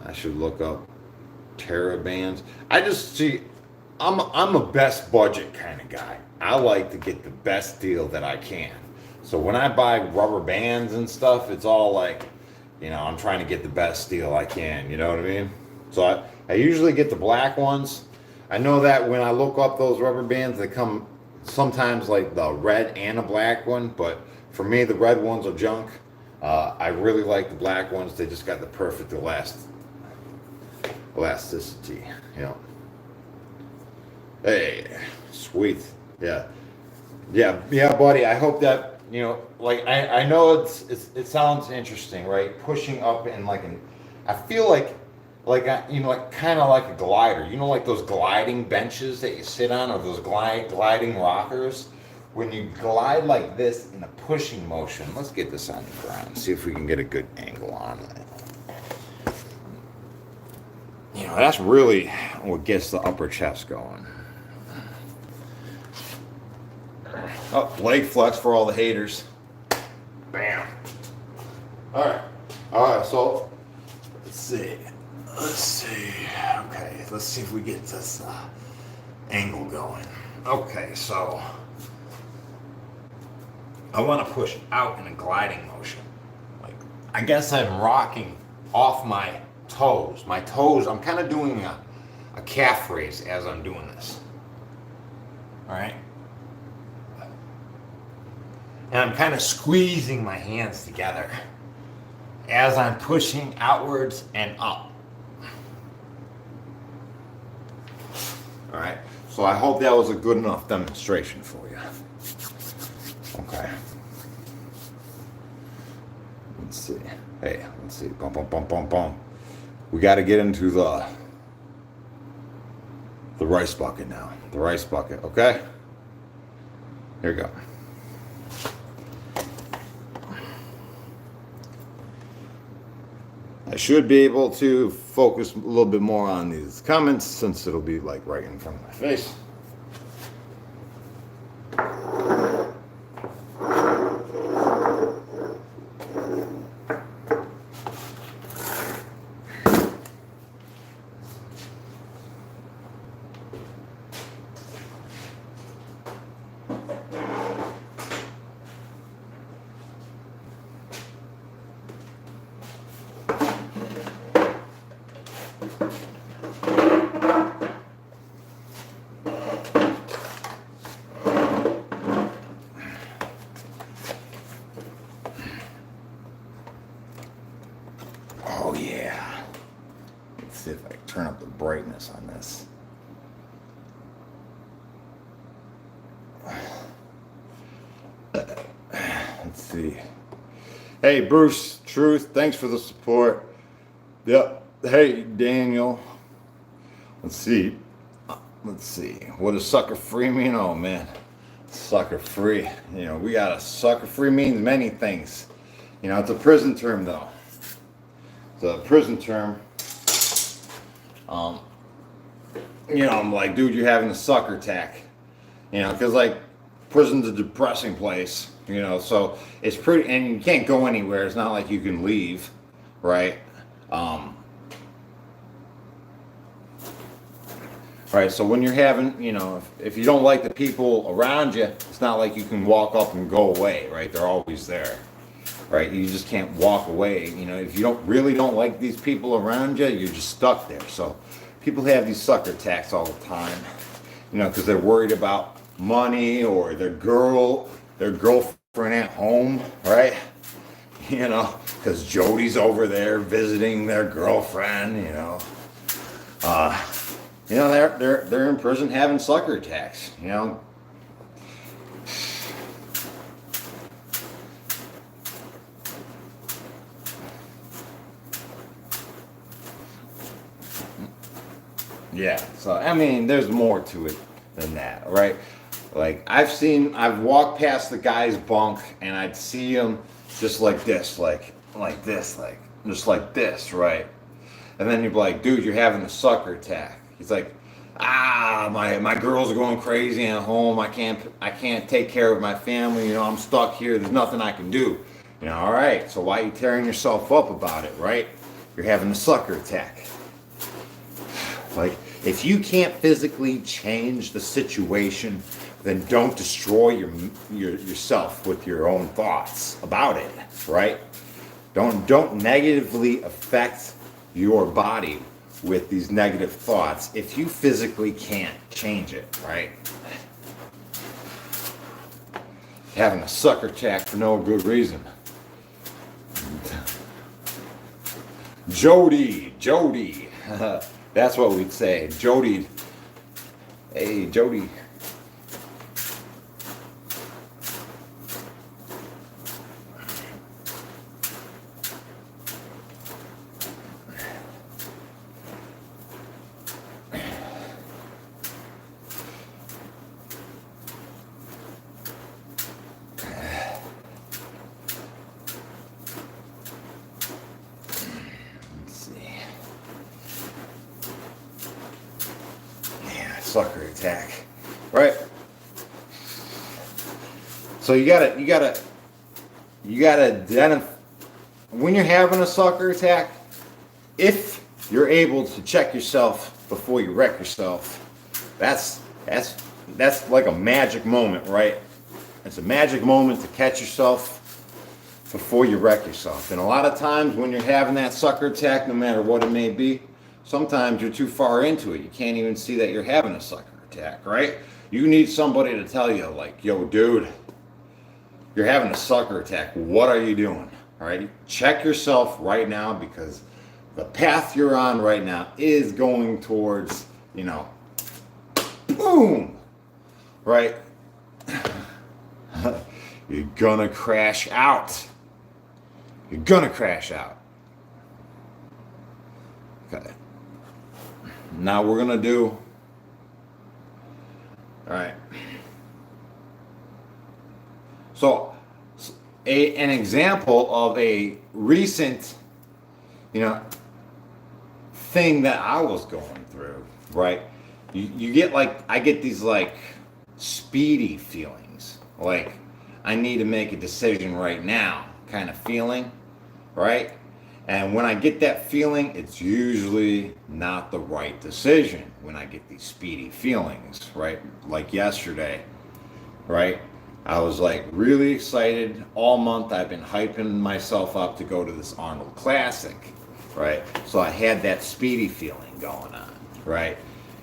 [SPEAKER 1] I should look up TerraBands. I just see, I'm a best budget kind of guy. I like to get the best deal that I can. So when I buy rubber bands and stuff, it's all like, you know, I'm trying to get the best deal I can. You know what I mean? So I usually get the black ones. I know that when I look up those rubber bands, they come sometimes like the red and a black one. But for me, the red ones are junk. I really like the black ones. They just got the perfect elasticity. You know. Hey, sweet. Yeah, buddy. I hope that, you know, like I know it sounds interesting, right? Pushing up in like I feel like you know, like kind of like a glider. You know, like those gliding benches that you sit on, or those gliding rockers. When you glide like this in a pushing motion, let's get this on the ground. See if we can get a good angle on it. You know, that's really what gets the upper chest going. Oh, leg flex for all the haters. Bam. All right. So let's see. Okay, let's see if we get this angle going. Okay, so I want to push out in a gliding motion. Like, I guess I'm rocking off my toes. My toes, I'm kind of doing a calf raise as I'm doing this. All right. And I'm kind of squeezing my hands together as I'm pushing outwards and up.
[SPEAKER 2] All right. So I hope that was a good enough demonstration for you. Okay. Let's see. Hey, let's see. Bum, bum, bum, bum, bum. We got to get into the rice bucket now. The rice bucket, okay? Here we go. I should be able to focus a little bit more on these comments since it'll be like right in front of my face. Oh yeah. Let's see if I can turn up the brightness on this. Let's see. Hey Bruce, Truth, thanks for the support. Yep. Hey Daniel. Let's see. What does sucker free mean? Oh man. Sucker free. You know, we got a sucker free means many things. You know, it's a prison term though. The prison term, you know, I'm like, dude, you're having a sucker attack, you know, because like prison's a depressing place, you know, so it's pretty, and you can't go anywhere. It's not like you can leave, right? Right, so when you're having, you know, if you don't like the people around you, it's not like you can walk up and go away, right? They're always there. Right, you just can't walk away. You know, if you really don't like these people around you, you're just stuck there. So people have these sucker attacks all the time, you know, because they're worried about money or their girlfriend at home, right? You know, because Jody's over there visiting their girlfriend. They're in prison having sucker attacks. You know. Yeah, so I mean, there's more to it than that, right? Like I've walked past the guy's bunk and I'd see him just like this, just like this, right? And then you'd be like, dude, you're having a sucker attack. He's like, my girls are going crazy at home. I can't take care of my family. You know, I'm stuck here. There's nothing I can do. You know, all right. So why are you tearing yourself up about it, right? You're having a sucker attack. Like, if you can't physically change the situation, then don't destroy yourself with your own thoughts about it, right? Don't negatively affect your body with these negative thoughts if you physically can't change it, right? Having a sucker attack for no good reason. Jody. That's what we'd say. Jody. Hey, Jody. Sucker attack, right? So you gotta identify when you're having a sucker attack. If you're able to check yourself before you wreck yourself, that's like a magic moment, right? It's a magic moment to catch yourself before you wreck yourself. And a lot of times when you're having that sucker attack, no matter what it may be, sometimes you're too far into it. You can't even see that you're having a sucker attack, right? You need somebody to tell you, like, yo, dude, you're having a sucker attack. What are you doing? All right, check yourself right now, because the path you're on right now is going towards, boom, right? You're gonna crash out. You're gonna crash out. Okay. Now we're gonna do, all right. So, an example of a recent, thing that I was going through, right? You get like, I get these like speedy feelings, like I need to make a decision right now kind of feeling, right? And when I get that feeling, it's usually not the right decision when I get these speedy feelings, right? Like yesterday, right? I was like really excited all month. I've been hyping myself up to go to this Arnold Classic, right? So I had that speedy feeling going on, right?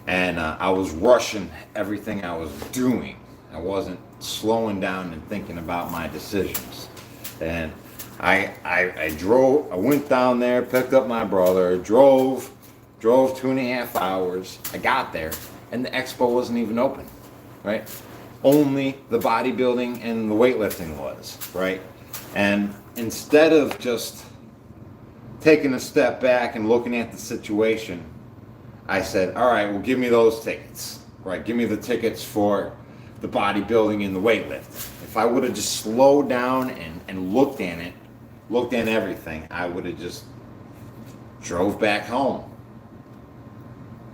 [SPEAKER 2] And I was rushing everything I was doing. I wasn't slowing down and thinking about my decisions. And I drove, I went down there, picked up my brother, drove 2.5 hours. I got there and the expo wasn't even open, right? Only the bodybuilding and the weightlifting was, right? And instead of just taking a step back and looking at the situation, I said, all right, well, give me those tickets, right? Give me the tickets for the bodybuilding and the weightlifting. If I would have just slowed down and looked at everything, I would have just drove back home.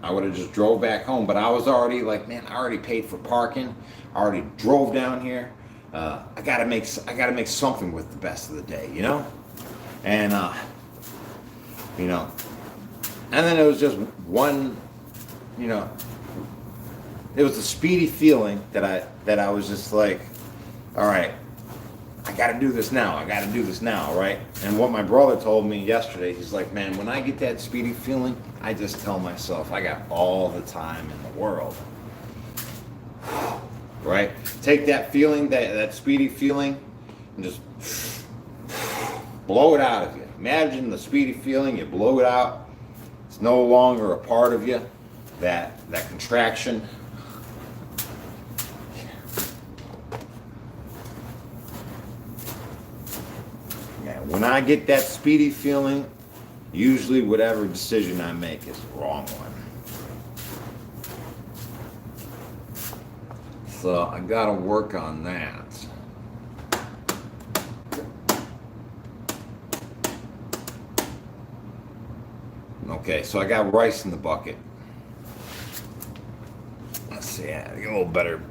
[SPEAKER 2] I would have just drove back home, but I was already like, man, I already paid for parking. I already drove down here. I gotta make something with the best of the day, And and then it was just one, it was a speedy feeling that I was just like, all right, I gotta do this now. Right? And what my brother told me yesterday, he's like, man, when I get that speedy feeling, I just tell myself I got all the time in the world. Right? Take that feeling, that speedy feeling, and just blow it out of you. Imagine the speedy feeling, you blow it out. It's no longer a part of you. That contraction. Yeah, when I get that speedy feeling, usually whatever decision I make is the wrong one. So I gotta work on that. Okay, so I got rice in the bucket. Let's see, get a little better.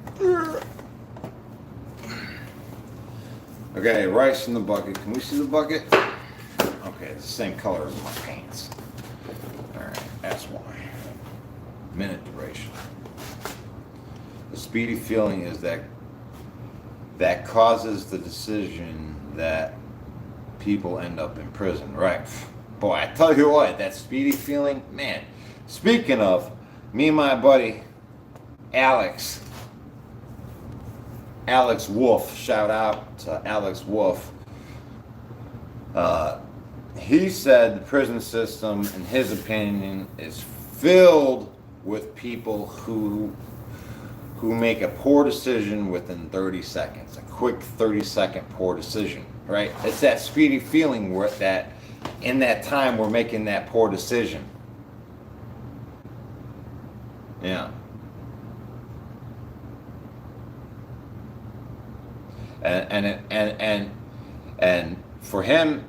[SPEAKER 2] Okay, rice in the bucket. Can we see the bucket? Okay, it's the same color as my pants. Alright, that's why. Minute duration. The speedy feeling is that causes the decision that people end up in prison, right? Boy, I tell you what, that speedy feeling, man. Speaking of, me and my buddy Alex Wolf, shout out to Alex Wolf. He said the prison system, in his opinion, is filled with people who make a poor decision within 30 seconds, a quick 30-second poor decision, right? It's that speedy feeling where that in that time we're making that poor decision. Yeah. And for him,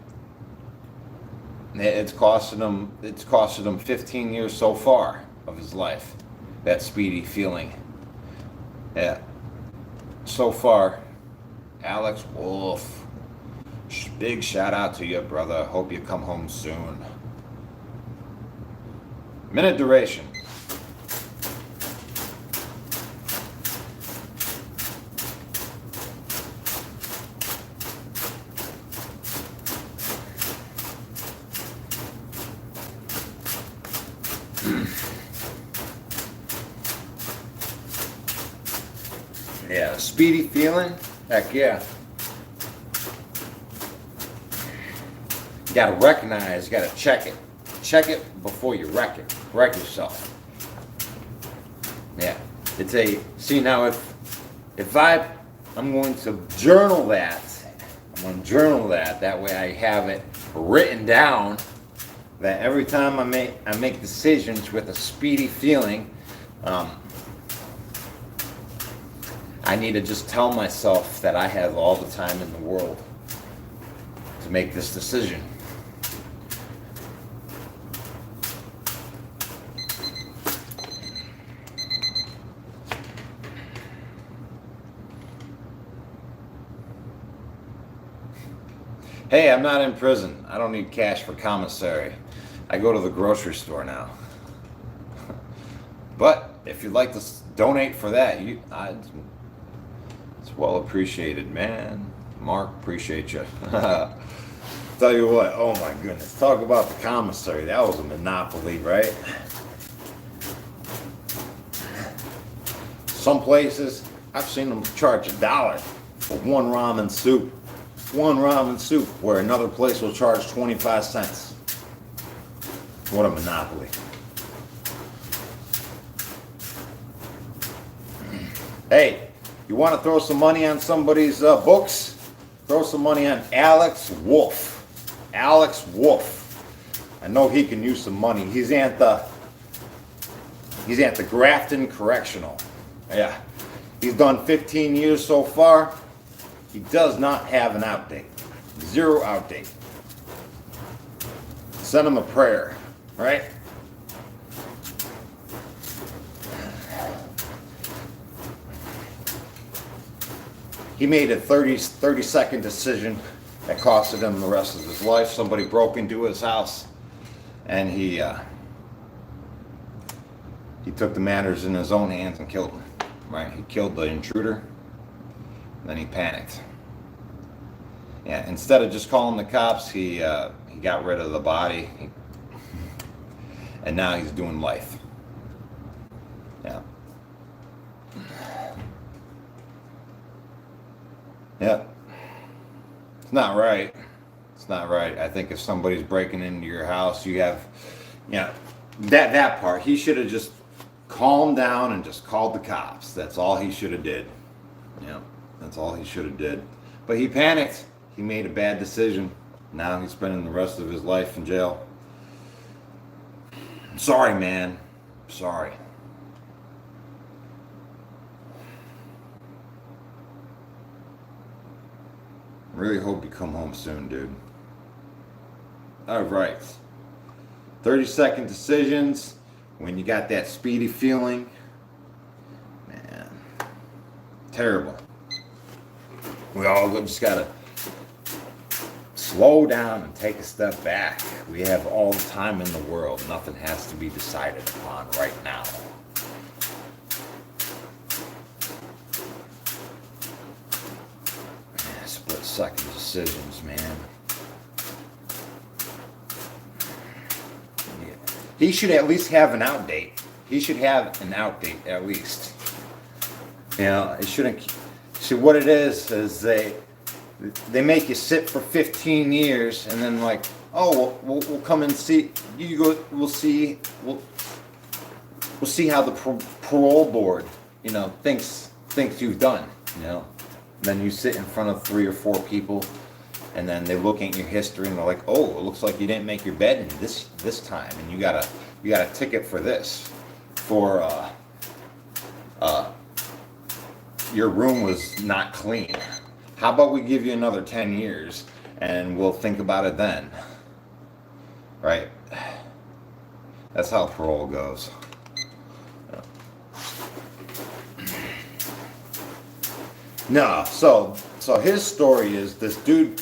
[SPEAKER 2] it's costed him 15 years so far of his life, that speedy feeling. Yeah. So far, Alex Wolf, big shout out to you, brother. Hope you come home soon. Minute duration.
[SPEAKER 1] Yeah, speedy feeling? Heck yeah. You gotta recognize, you gotta check it. Check it before you wreck it. Wreck yourself. Yeah. It's a, see now if I'm going to journal that. I'm going to journal that. That way I have it written down that every time I make decisions with a speedy feeling, I need to just tell myself that I have all the time in the world to make this decision. Hey, I'm not in prison. I don't need cash for commissary. I go to the grocery store now. But if you'd like to donate for that, it's well appreciated, man. Mark, appreciate you. Tell you what, oh my goodness, talk about the commissary. That was a monopoly, right? Some places, I've seen them charge $1 for one ramen soup. One ramen soup, where another place will charge 25 cents. What a monopoly. Hey, you want to throw some money on somebody's books? Throw some money on Alex Wolf. Alex Wolf. I know he can use some money. He's at the Grafton Correctional. Yeah. He's done 15 years so far. He does not have an outdate. Zero outdate. Send him a prayer, right? He made a 30-second decision that costed him the rest of his life. Somebody broke into his house, and he took the matters in his own hands and killed him. Right? He killed the intruder. Then he panicked. Yeah, instead of just calling the cops, he got rid of the body, and now he's doing life. Yeah. Yeah. It's not right. It's not right. I think if somebody's breaking into your house, you have, that part. He should have just calmed down and just called the cops. That's all he should have did. Yeah. That's all he should have did. But he panicked. He made a bad decision. Now he's spending the rest of his life in jail. I'm sorry, man. I'm sorry. I really hope you come home soon, dude. All right. 30-second decisions. When you got that speedy feeling. Man. Terrible. We all just gotta slow down and take a step back. We have all the time in the world. Nothing has to be decided upon right now. Split-second decisions, man. Yeah. He should at least have an outdate. He should have an outdate at least. It shouldn't. See, what it is they make you sit for 15 years and then like, oh, we'll come and see you go. We'll see how the parole board, thinks you've done. Then you sit in front of 3 or 4 people, and then they look at your history and they're like, oh, it looks like you didn't make your bed in this time, and you got a ticket for this, for your room was not clean. How about we give you another 10 years and we'll think about it then? Right? That's how parole goes. No, so his story is this dude,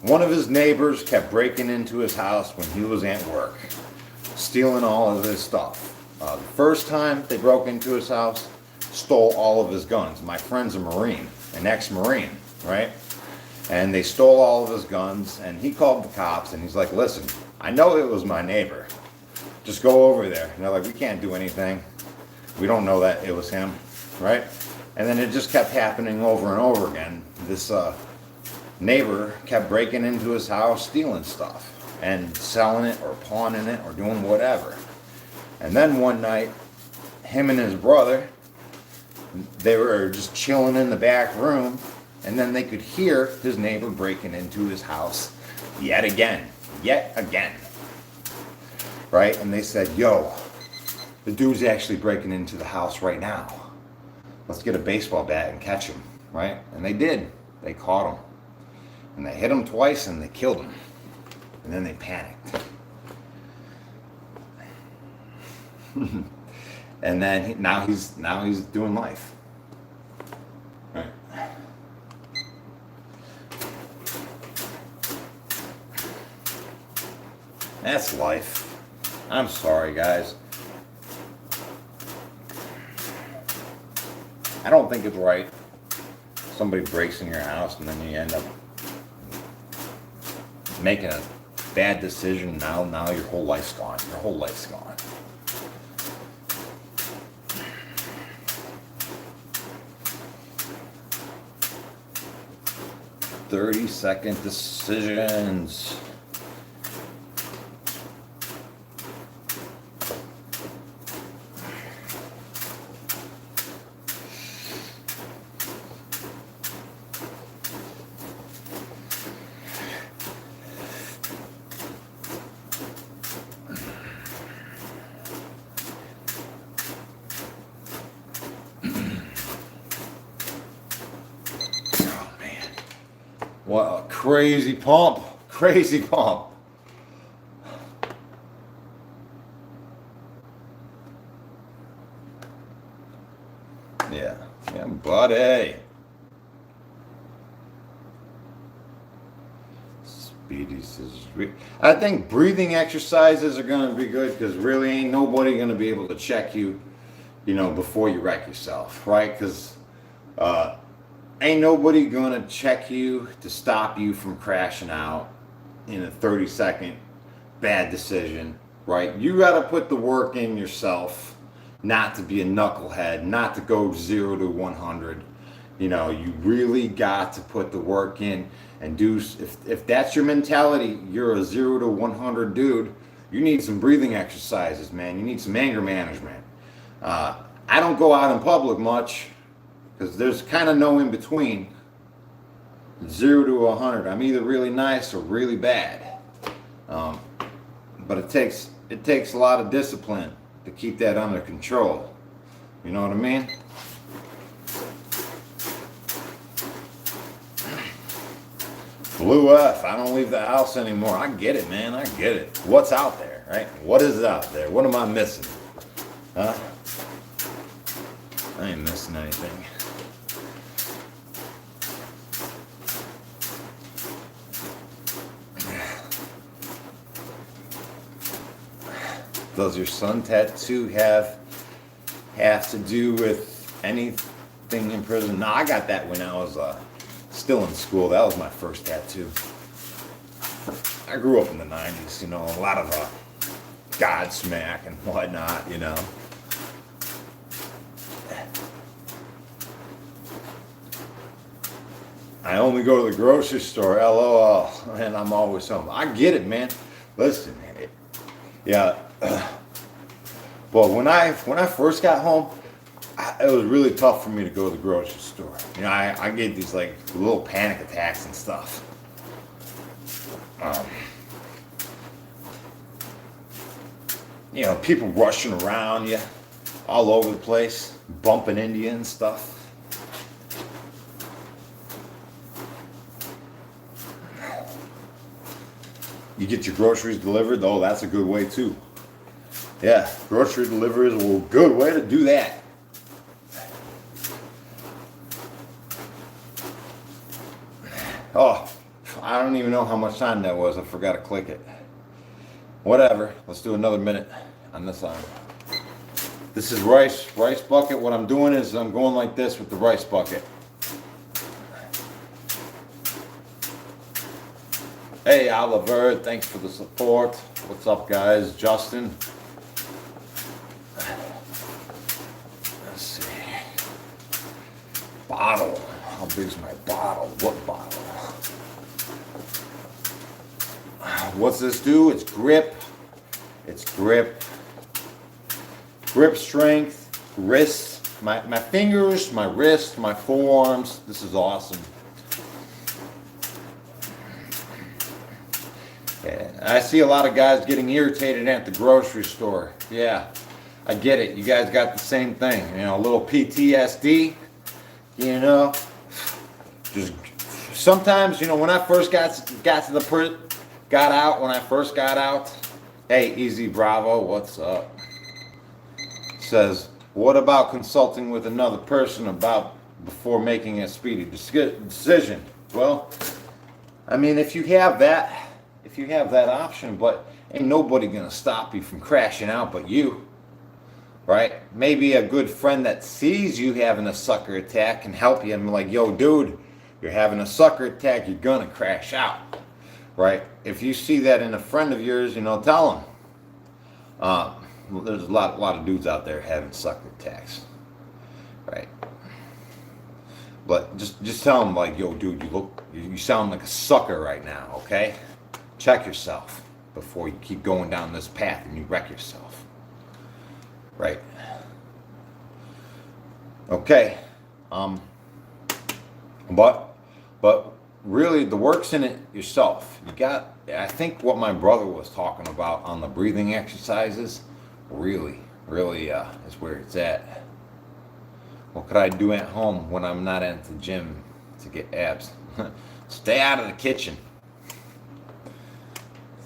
[SPEAKER 1] one of his neighbors kept breaking into his house when he was at work, stealing all of his stuff. The first time they broke into his house, stole all of his guns. My friend's a Marine, an ex-Marine, right? And they stole all of his guns, and he called the cops, and he's like, listen, I know it was my neighbor,
[SPEAKER 2] just go over there. And they're like, we can't do anything. We don't know that it was him, right? And then it just kept happening over and over again. This neighbor kept breaking into his house, stealing stuff, and selling it or pawning it or doing whatever. And then one night, him and his brother, they were just chilling in the back room, and then they could hear his neighbor breaking into his house yet again. Right? And they said, yo, the dude's actually breaking into the house right now. Let's get a baseball bat and catch him, right? And they did. They caught him. And they hit him twice and they killed him. And then they panicked. And then now he's doing life. Right. That's life. I'm sorry, guys. I don't think it's right. Somebody breaks in your house and then you end up making a bad decision. Now your whole life's gone. Your whole life's gone. "30-second decisions." What a crazy pump. Crazy pump. Yeah, buddy. Speedy says, I think breathing exercises are going to be good because really ain't nobody going to be able to check you, before you wreck yourself, right? Because ain't nobody gonna check you to stop you from crashing out in a 30-second bad decision, right? You gotta put the work in yourself, not to be a knucklehead, not to go 0 to 100. You really got to put the work in and do. If that's your mentality, you're a 0 to 100 dude. You need some breathing exercises, man. You need some anger management. I don't go out in public much, because there's kind of no in between. 0 to 100. I'm either really nice or really bad. But it takes a lot of discipline to keep that under control. You know what I mean? Blue F, I don't leave the house anymore. I get it, man. I get it. What's out there, right? What is out there? What am I missing? Huh? I ain't missing anything. Does your son tattoo have to do with anything in prison? No, I got that when I was still in school. That was my first tattoo. I grew up in the 90s, a lot of Godsmack and whatnot, I only go to the grocery store, LOL, and I'm always home. I get it, man. Listen, yeah. Well, when I first got home, it was really tough for me to go to the grocery store. I get these like little panic attacks and stuff. People rushing around you all over the place, bumping into you and stuff. You get your groceries delivered, though, that's a good way too. Yeah, grocery delivery is a good way to do that. Oh, I don't even know how much time that was. I forgot to click it. Whatever. Let's do another minute on this arm. This is rice bucket. What I'm doing is I'm going like this with the rice bucket. Hey, Oliver, thanks for the support. What's up, guys? Justin, bottle. How big's my bottle? What bottle? What's this do? It's grip. It's grip. Grip strength. Wrist. My fingers, my wrist, my forearms. This is awesome. Yeah, I see a lot of guys getting irritated at the grocery store. Yeah, I get it. You guys got the same thing. You know, a little PTSD. You know, just sometimes, you know, when I first got out, when I first got out, hey, Easy Bravo, what's up? Says, what about consulting with another person before making a speedy decision? Well, I mean, if you have that option, but ain't nobody gonna stop you from crashing out but you, right? Maybe a good friend that sees you having a sucker attack can help you and be like, yo, dude, you're having a sucker attack, you're gonna crash out, right? If you see that in a friend of yours, you know, tell them. There's a lot of dudes out there having sucker attacks, right? But just tell them like, yo, dude, you sound like a sucker right now, okay? Check yourself before you keep going down this path and you wreck yourself, right? Okay, but really the work's in it yourself. I think what my brother was talking about on the breathing exercises really is where it's at. What could I do at home when I'm not at the gym to get abs? Stay out of the kitchen.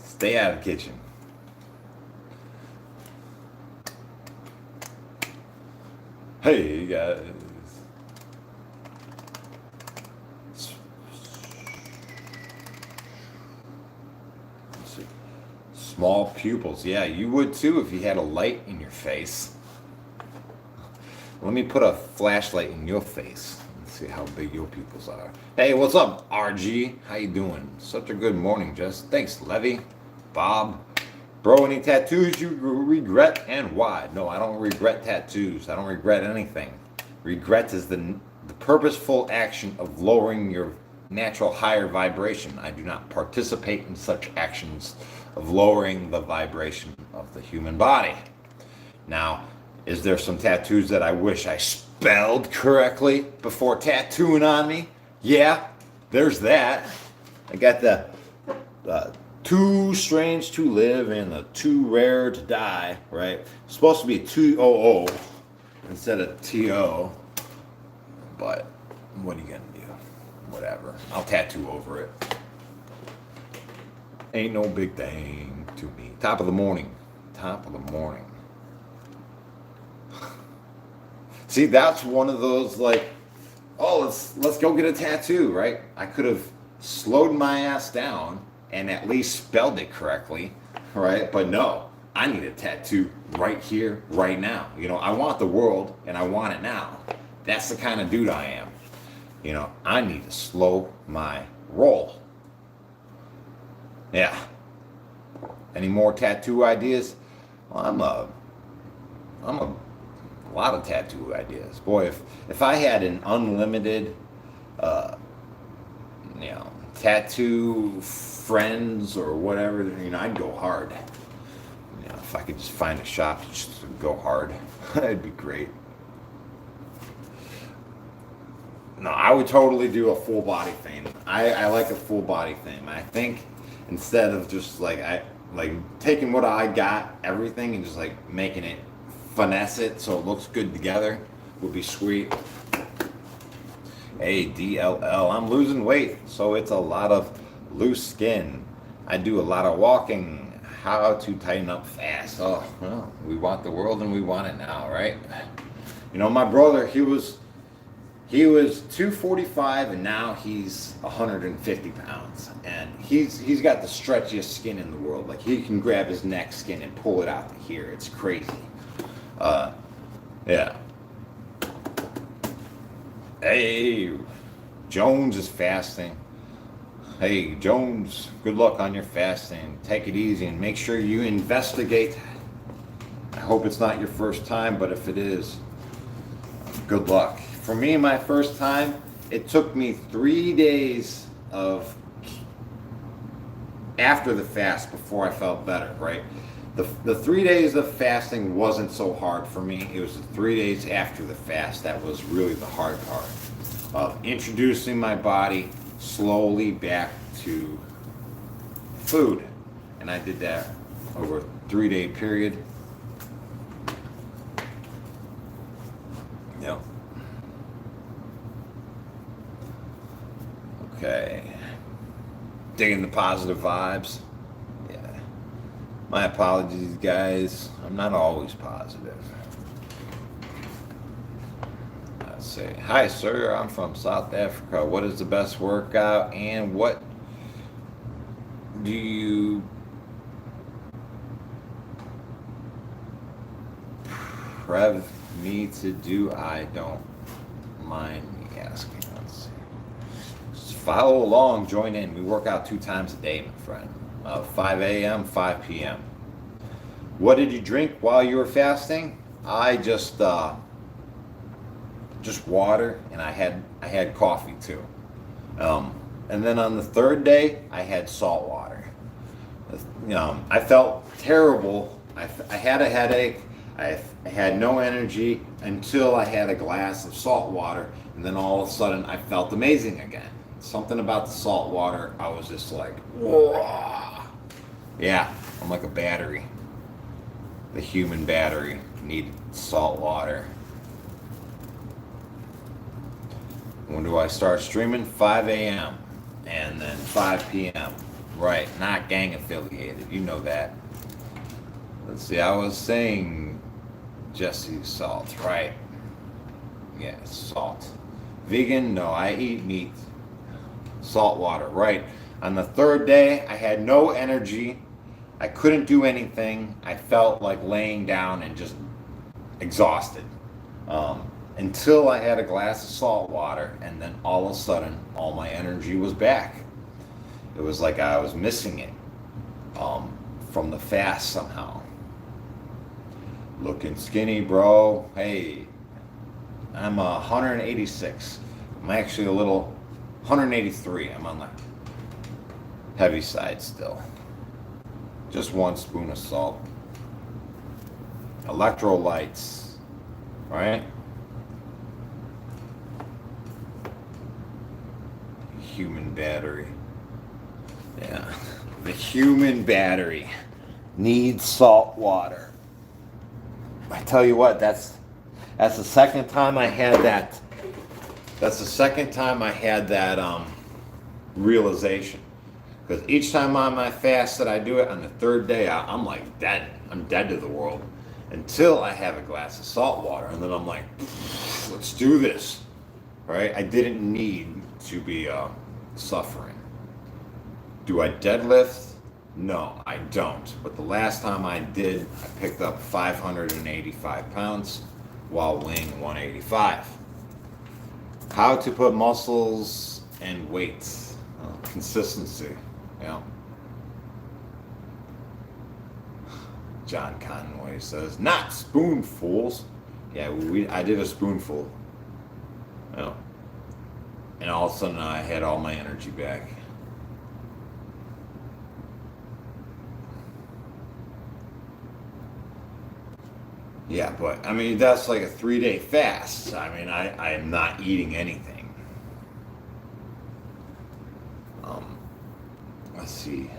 [SPEAKER 2] Stay out of the kitchen. Hey guys. Let's see. Small pupils. Yeah, you would too if you had a light in your face. Let me put a flashlight in your face and see how big your pupils are. Hey, what's up, RG? How you doing? Such a good morning, Jess. Thanks, Levy. Bob. Bro, any tattoos you regret and why? No, I don't regret tattoos. I don't regret anything. Regret is the purposeful action of lowering your natural higher vibration. I do not participate in such actions of lowering the vibration of the human body. Now, is there some tattoos that I wish I spelled correctly before tattooing on me? Yeah, there's that. I got the too strange to live and the too rare to die, right? It's supposed to be 200 instead of TO. But what are you gonna do? Whatever. I'll tattoo over it. Ain't no big thing to me. Top of the morning. Top of the morning. See, that's one of those like, oh, let's go get a tattoo, right? I could have slowed my ass down and at least spelled it correctly, right? But no, I need a tattoo right here, right now. You know, I want the world and I want it now. That's the kind of dude I am. You know, I need to slow my roll. Yeah. Any more tattoo ideas? Well, I'm a lot of tattoo ideas. Boy, if I had an unlimited, tattoo friends or whatever, I'd go hard. If I could just find a shop just to go hard, that'd be great. No, I would totally do a full body thing. I like a full body thing. I think instead of just like taking what I got, everything, and just like making it finesse it so it looks good together would be sweet. Hey, DLL, I'm losing weight, so it's a lot of loose skin. I do a lot of walking. How to tighten up fast. Oh, well, we want the world and we want it now, right? My brother, he was 245 and now he's 150 pounds. And he's got the stretchiest skin in the world. Like, he can grab his neck skin and pull it out to here. It's crazy. Yeah. Hey, Jones is fasting. Hey, Jones, good luck on your fasting. Take it easy and make sure you investigate. I hope it's not your first time, but if it is, good luck. for me, my first time, it took me 3 days of after the fast before I felt better, right? The 3 days of fasting wasn't so hard for me. It was the 3 days after the fast that was really the hard part of introducing my body slowly back to food. And I did that over a 3-day period. Yep. Okay. Digging the positive vibes. Yeah. My apologies, guys. I'm not always positive. Let's say, hi, sir. I'm from South Africa. What is the best workout and what do you prev me to do? I don't mind me asking. Let's see. Just follow along, join in. We work out 2 times a day, my friend. 5 a.m., 5 p.m. What did you drink while you were fasting? I just water, and I had coffee too. And then on the 3rd day, I had salt water. I felt terrible. I had a headache. I had no energy until I had a glass of salt water, and then all of a sudden I felt amazing again. Something about the salt water, I was just like, whoa. Yeah, I'm like a battery. The human battery needed salt water. When do I start streaming? 5 a.m. and then 5 p.m. Right, not gang affiliated. You know that. Let's see, I was saying Jesse salt, right? Yeah, salt. Vegan? No, I eat meat. Salt water, right. On the 3rd day, I had no energy. I couldn't do anything. I felt like laying down and just exhausted. Until I had a glass of salt water, and then all of a sudden, all my energy was back. It was like I was missing it from the fast somehow. Looking skinny, bro. Hey, I'm 186. I'm actually a little 183. I'm on the heavy side still. Just 1 spoon of salt. Electrolytes, right? Human battery. Yeah, the human battery needs salt water. I tell you what, that's the second time I had that. That's the second time I had that realization. Because each time on my fast that I do it, on the 3rd day, I'm like dead. I'm dead to the world. Until I have a glass of salt water. And then I'm like, let's do this. Right? I didn't need to be suffering. Do I deadlift? No, I don't. But the last time I did, I picked up 585 pounds while weighing 185. How to put muscles and weights. Consistency. Yeah. John Conway says, not spoonfuls. Yeah, I did a spoonful. Yeah. And all of a sudden I had all my energy back. Yeah, but I mean, that's like a 3-day fast. I mean, I am not eating anything. Let's see.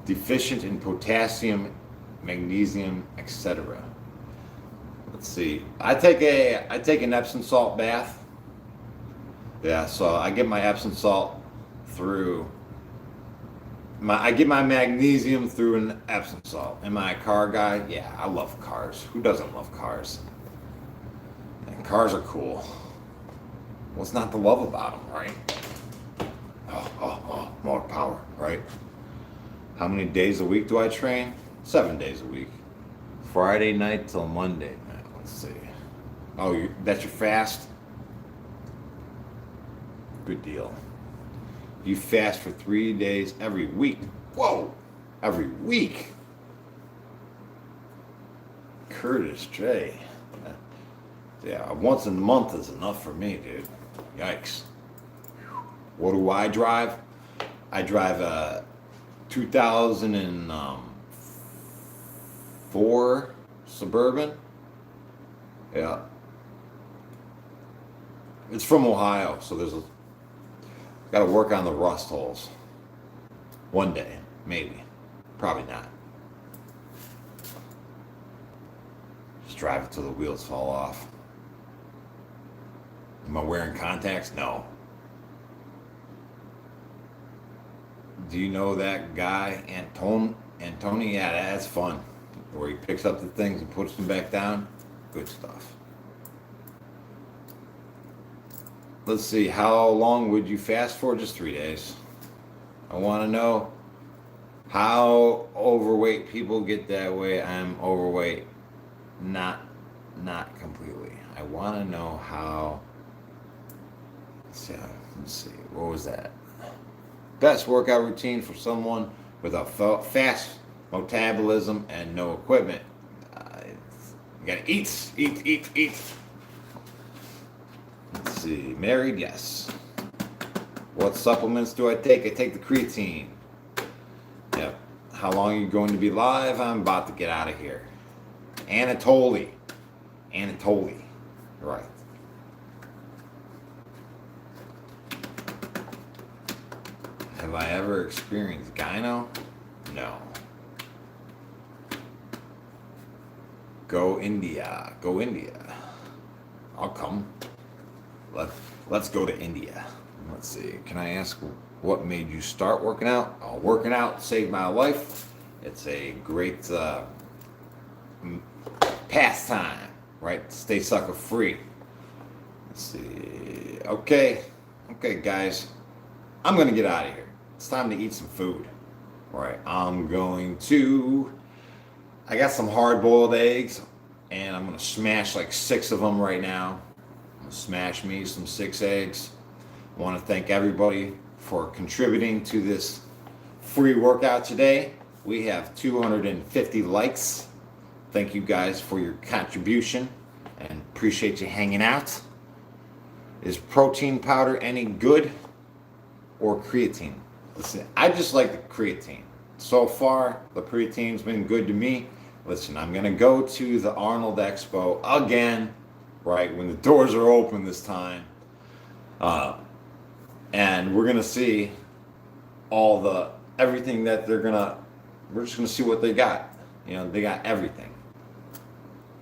[SPEAKER 2] Deficient in potassium, magnesium, etc. Let's see. I take an Epsom salt bath. Yeah, so I get my Epsom salt through I get my magnesium through an Epsom salt. Am I a car guy? Yeah, I love cars. Who doesn't love cars? And cars are cool. What's not to love about them, right? More power, right? How many days a week do I train? 7 days a week. Friday night till Monday night. Let's see. Oh, that's your fast? Good deal. You fast for 3 days every week. Whoa! Every week. Curtis J. Yeah, once a month is enough for me, dude. Yikes. What do I drive? I drive a 2004 Suburban. Yeah. It's from Ohio, so got to work on the rust holes. One day, maybe. Probably not. Just drive it till the wheels fall off. Am I wearing contacts? No. Do you know that guy, Antony? Yeah, that's fun. Where he picks up the things and puts them back down. Good stuff. Let's see, how long would you fast for? Just 3 days. I want to know how overweight people get that way. I'm overweight. Not completely. I want to know how. Let's see. What was that? Best workout routine for someone with a fast metabolism and no equipment. You gotta eat. Let's see. Married? Yes. What supplements do I take? I take the creatine. Yep. How long are you going to be live? I'm about to get out of here. Anatoly. Right. Have I ever experienced gyno? No. Go India. I'll come. Let's go to India. Let's see. Can I ask what made you start working out? Oh, working out saved my life. It's a great pastime, right? Stay sucker free. Let's see. Okay, guys. I'm gonna get out of here. It's time to eat some food. All right. I got some hard-boiled eggs, and I'm gonna smash like 6 of them right now. I'm gonna smash me some 6 eggs. I want to thank everybody for contributing to this free workout today. We have 250 likes. Thank you guys for your contribution and appreciate you hanging out. Is protein powder any good or creatine? Listen, I just like the creatine. So far, the creatine's been good to me. Listen, I'm going to go to the Arnold Expo again, right, when the doors are open this time. And we're going to see everything that we're just going to see what they got. You know, they got everything.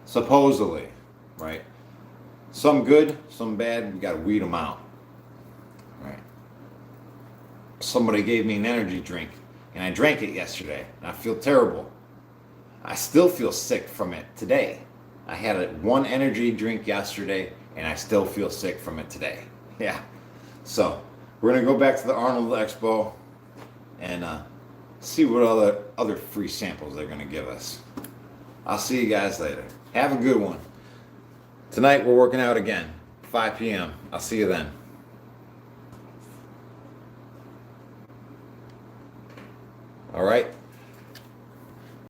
[SPEAKER 2] Supposedly, right? Some good, some bad, we got to weed them out. Right? Somebody gave me an energy drink, and I drank it yesterday, and I feel terrible. I still feel sick from it today. I had one energy drink yesterday, and I still feel sick from it today. Yeah. So, we're going to go back to the Arnold Expo and see what other free samples they're going to give us. I'll see you guys later. Have a good one. Tonight we're working out again, 5 p.m. I'll see you then. All right.